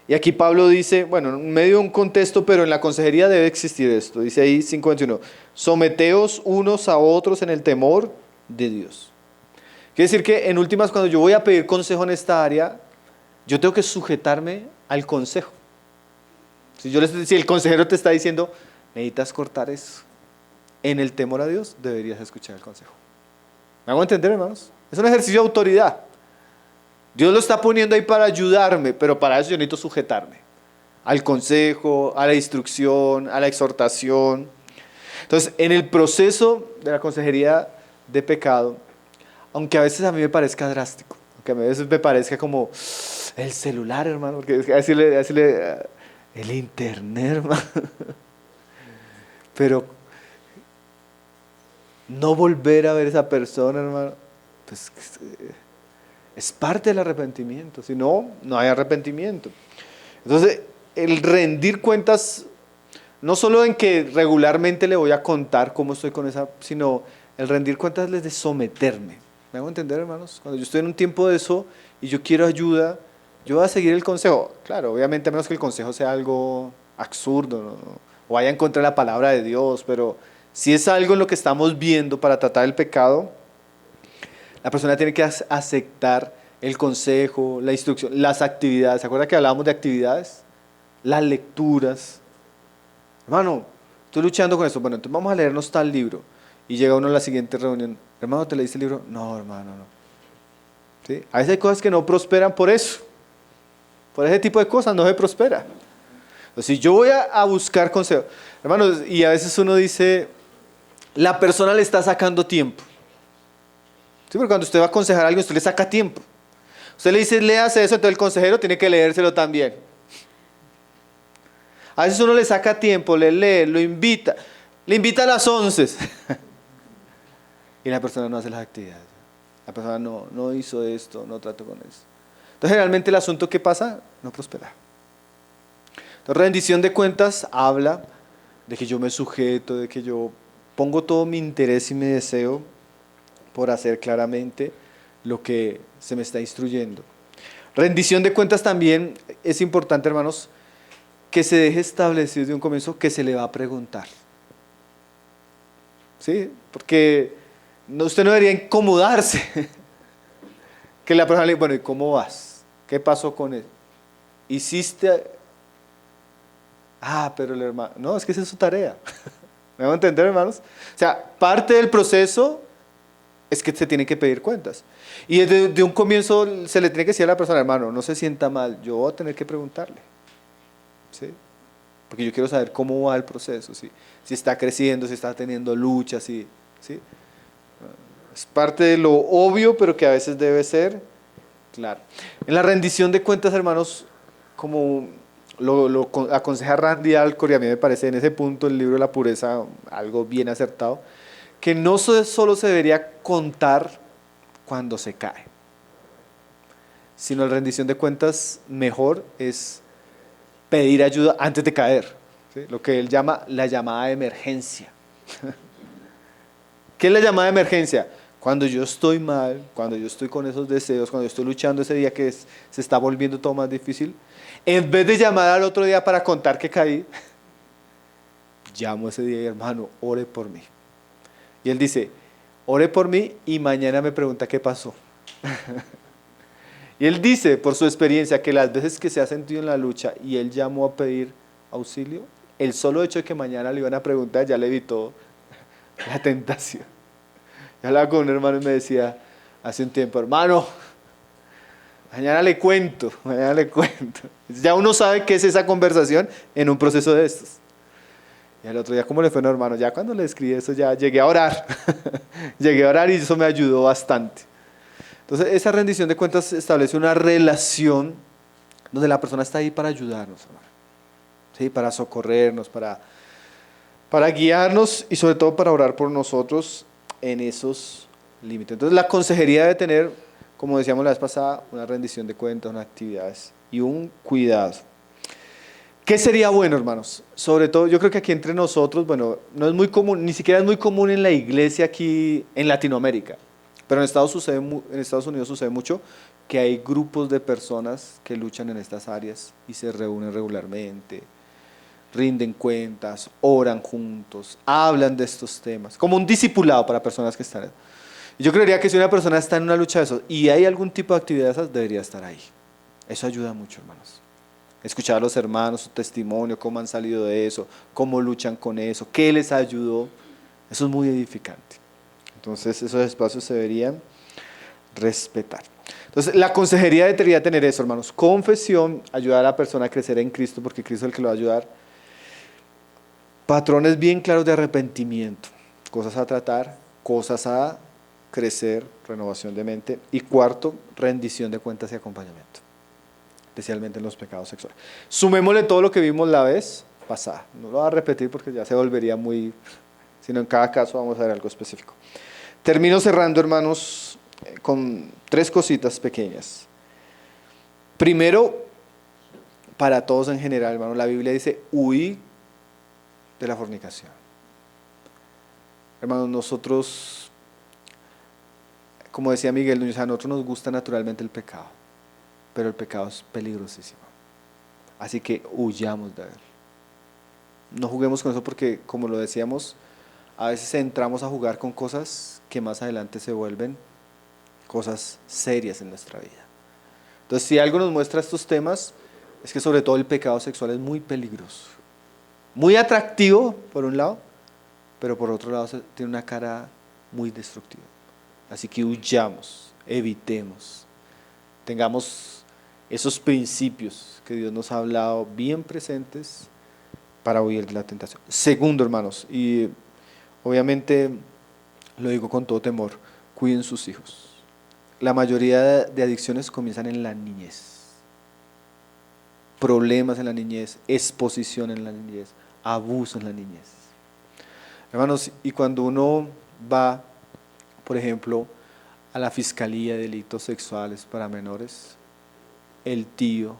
Y aquí Pablo dice, bueno, en medio de un contexto, pero en la consejería debe existir esto. Dice ahí 5:21, someteos unos a otros en el temor de Dios. Quiere decir que en últimas, cuando yo voy a pedir consejo en esta área, yo tengo que sujetarme al consejo. Si el consejero te está diciendo, necesitas cortar eso, en el temor a Dios deberías escuchar el consejo. ¿Me hago entender, hermanos? Es un ejercicio de autoridad. Dios lo está poniendo ahí para ayudarme, pero para eso yo necesito sujetarme al consejo, a la instrucción, a la exhortación. Entonces, en el proceso de la consejería de pecado, aunque a veces a mí me parezca drástico, aunque a veces me parezca como el celular, hermano, porque decirle el internet, hermano, pero no volver a ver a esa persona, hermano, pues es parte del arrepentimiento. Si no, no hay arrepentimiento. Entonces, el rendir cuentas, no solo en que regularmente le voy a contar cómo estoy con esa, sino el rendir cuentas es de someterme. ¿Me hago entender, hermanos? Cuando yo estoy en un tiempo de eso y yo quiero ayuda, yo voy a seguir el consejo. Claro, obviamente a menos que el consejo sea algo absurdo, ¿no? O vaya en contra de la palabra de Dios, pero si es algo en lo que estamos viendo para tratar el pecado, la persona tiene que aceptar el consejo, la instrucción, las actividades. ¿Se acuerda que hablábamos de actividades? Las lecturas. Hermano, estoy luchando con eso. Bueno, entonces vamos a leernos tal libro. Y llega uno a la siguiente reunión. Hermano, ¿te leíste el libro? No, hermano, no. ¿Sí? A veces hay cosas que no prosperan por eso. Por ese tipo de cosas no se prospera. Entonces, si yo voy a buscar consejo, hermanos, y a veces uno dice, la persona le está sacando tiempo. Sí, porque cuando usted va a aconsejar a alguien, usted le saca tiempo. Usted le dice, léase eso, entonces el consejero tiene que leérselo también. A veces uno le saca tiempo, le lee, lo invita, le invita a las 11. Y la persona no hace las actividades. La persona no hizo esto, no trató con eso. Entonces, generalmente el asunto que pasa, no prospera. Entonces, rendición de cuentas habla de que yo me sujeto, de que yo pongo todo mi interés y mi deseo por hacer claramente lo que se me está instruyendo. Rendición de cuentas también es importante, hermanos, que se deje establecido desde un comienzo que se le va a preguntar. ¿Sí? Porque usted no debería incomodarse. Que la persona le diga, bueno, ¿y cómo vas? ¿Qué pasó con él? ¿Hiciste? Pero el hermano, no, es que esa es su tarea. ¿Me van a entender, hermanos? O sea, parte del proceso es que se tienen que pedir cuentas. Y desde un comienzo se le tiene que decir a la persona, hermano, no se sienta mal, yo voy a tener que preguntarle. ¿Sí? Porque yo quiero saber cómo va el proceso, ¿sí? Si está creciendo, si está teniendo luchas, ¿sí? Es parte de lo obvio, pero que a veces debe ser claro. En la rendición de cuentas, hermanos, como lo aconseja Randy Alcorn, y a mí me parece en ese punto el libro de la pureza algo bien acertado, que no solo se debería contar cuando se cae, sino la rendición de cuentas mejor es pedir ayuda antes de caer, ¿sí? Lo que él llama la llamada de emergencia. ¿Qué es la llamada de emergencia? Cuando yo estoy mal, cuando yo estoy con esos deseos, cuando yo estoy luchando ese día que se está volviendo todo más difícil, en vez de llamar al otro día para contar que caí, llamo ese día y hermano, ore por mí. Y él dice, ore por mí y mañana me pregunta qué pasó. Y él dice, por su experiencia, que las veces que se ha sentido en la lucha y él llamó a pedir auxilio, el solo hecho de que mañana le iban a preguntar ya le evitó la tentación. Yo hablaba con un hermano y me decía hace un tiempo, hermano, Mañana le cuento, mañana le cuento. Ya uno sabe qué es esa conversación en un proceso de estos. Y al otro día, ¿cómo le fue, no, hermano? Ya cuando le escribí eso, ya llegué a orar. Llegué a orar y eso me ayudó bastante. Entonces, esa rendición de cuentas establece una relación donde la persona está ahí para ayudarnos, hermano. ¿Sí? Para socorrernos, para guiarnos y sobre todo para orar por nosotros en esos límites. Entonces, la consejería debe tener, como decíamos la vez pasada, una rendición de cuentas, unas actividades y un cuidado. ¿Qué sería bueno, hermanos? Sobre todo, yo creo que aquí entre nosotros, bueno, no es muy común, ni siquiera es muy común en la iglesia aquí en Latinoamérica, pero en Estados Unidos sucede mucho que hay grupos de personas que luchan en estas áreas y se reúnen regularmente, rinden cuentas, oran juntos, hablan de estos temas, como un discipulado para personas que están. Yo creería que si una persona está en una lucha de eso y hay algún tipo de actividad de esas, debería estar ahí. Eso ayuda mucho, hermanos. Escuchar a los hermanos, su testimonio, cómo han salido de eso, cómo luchan con eso, qué les ayudó. Eso es muy edificante. Entonces, esos espacios se deberían respetar. Entonces, la consejería debería tener eso, hermanos. Confesión, ayudar a la persona a crecer en Cristo, porque Cristo es el que lo va a ayudar. Patrones bien claros de arrepentimiento, cosas a tratar, cosas a crecer, renovación de mente. Y cuarto, rendición de cuentas y acompañamiento, especialmente en los pecados sexuales. Sumémosle todo lo que vimos la vez pasada. No lo voy a repetir porque ya se volvería muy, sino en cada caso vamos a ver algo específico. Termino cerrando, hermanos, con 3 cositas pequeñas. Primero, para todos en general, hermanos, la Biblia dice, huid de la fornicación. Hermanos, nosotros, como decía Miguel Núñez, a nosotros nos gusta naturalmente el pecado, pero el pecado es peligrosísimo. Así que huyamos de él. No juguemos con eso porque, como lo decíamos, a veces entramos a jugar con cosas que más adelante se vuelven cosas serias en nuestra vida. Entonces, si algo nos muestra estos temas, es que sobre todo el pecado sexual es muy peligroso. Muy atractivo, por un lado, pero por otro lado tiene una cara muy destructiva. Así que huyamos, evitemos, tengamos esos principios que Dios nos ha hablado bien presentes para huir de la tentación. Segundo, hermanos, y obviamente lo digo con todo temor, cuiden sus hijos. La mayoría de adicciones comienzan en la niñez. Problemas en la niñez, exposición en la niñez, abuso en la niñez. Hermanos, y cuando uno va, por ejemplo, a la Fiscalía de Delitos Sexuales para Menores, el tío,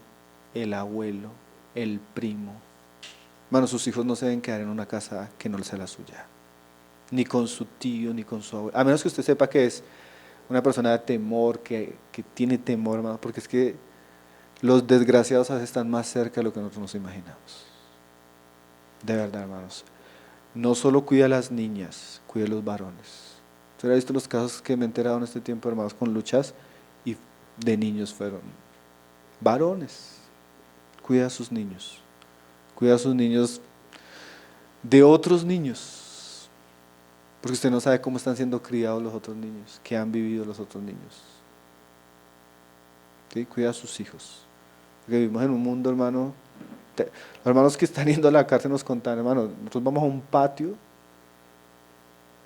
el abuelo, el primo, hermanos, sus hijos no se deben quedar en una casa que no sea la suya, ni con su tío, ni con su abuelo, a menos que usted sepa que es una persona de temor, que tiene temor, hermano, porque es que los desgraciados a veces están más cerca de lo que nosotros nos imaginamos. De verdad, hermanos. No solo cuida a las niñas, cuida a los varones. ¿Usted ha visto los casos que me he enterado en este tiempo, hermanos, con luchas y de niños fueron varones? Cuida a sus niños. Cuida a sus niños de otros niños. Porque usted no sabe cómo están siendo criados los otros niños, qué han vivido los otros niños. ¿Sí? Cuida a sus hijos. Porque vivimos en un mundo, hermano. Los hermanos que están yendo a la cárcel nos contan, hermano, nosotros vamos a un patio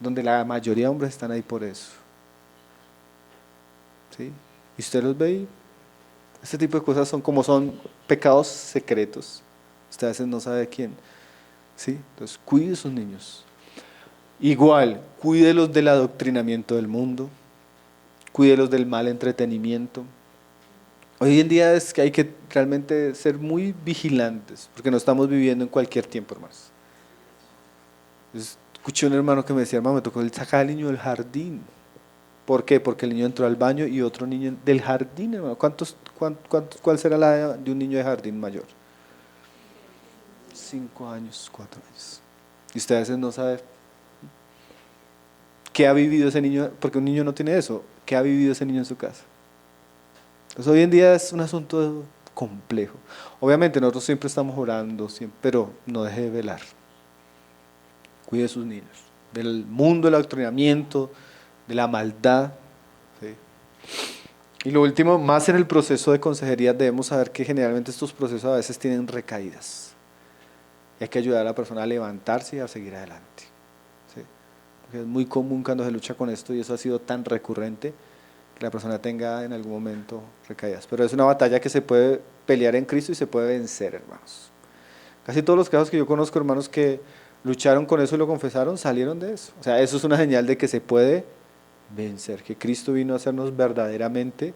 donde la mayoría de hombres están ahí por eso. ¿Sí? Y usted los ve y este tipo de cosas son pecados secretos. Usted a veces no sabe de quién. ¿Sí? Entonces, cuide a sus niños. Igual, cuídelos del adoctrinamiento del mundo, cuídelos del mal entretenimiento. Hoy en día es que hay que realmente ser muy vigilantes, porque no estamos viviendo en cualquier tiempo, hermanos. Escuché un hermano que me decía, hermano, me tocó sacar al niño del jardín. ¿Por qué? Porque el niño entró al baño y otro niño del jardín, hermano. ¿Cuál será la edad de un niño de jardín mayor? 5 años, 4 años. Y usted a veces no sabe qué ha vivido ese niño, porque un niño no tiene eso. ¿Qué ha vivido ese niño en su casa? Entonces hoy en día es un asunto complejo. Obviamente nosotros siempre estamos orando, pero no deje de velar. Cuide de sus niños, del mundo del adoctrinamiento, de la maldad. ¿Sí? Y lo último, más en el proceso de consejería debemos saber que generalmente estos procesos a veces tienen recaídas. Y hay que ayudar a la persona a levantarse y a seguir adelante. ¿Sí? Porque es muy común cuando se lucha con esto y eso ha sido tan recurrente que la persona tenga en algún momento recaídas. Pero es una batalla que se puede pelear en Cristo y se puede vencer, hermanos. Casi todos los casos que yo conozco, hermanos, que lucharon con eso y lo confesaron, salieron de eso. O sea, eso es una señal de que se puede vencer, que Cristo vino a hacernos verdaderamente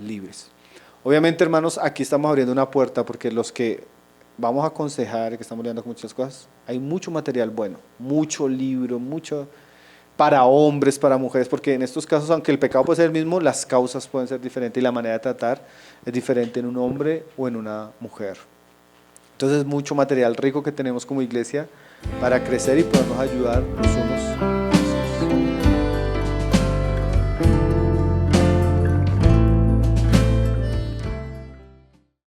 libres. Obviamente, hermanos, aquí estamos abriendo una puerta porque los que vamos a aconsejar, que estamos lidiando con muchas cosas, hay mucho material bueno, mucho libro, mucho para hombres, para mujeres, porque en estos casos, aunque el pecado puede ser el mismo, las causas pueden ser diferentes y la manera de tratar es diferente en un hombre o en una mujer. Entonces, mucho material rico que tenemos como iglesia para crecer y podernos ayudar los unos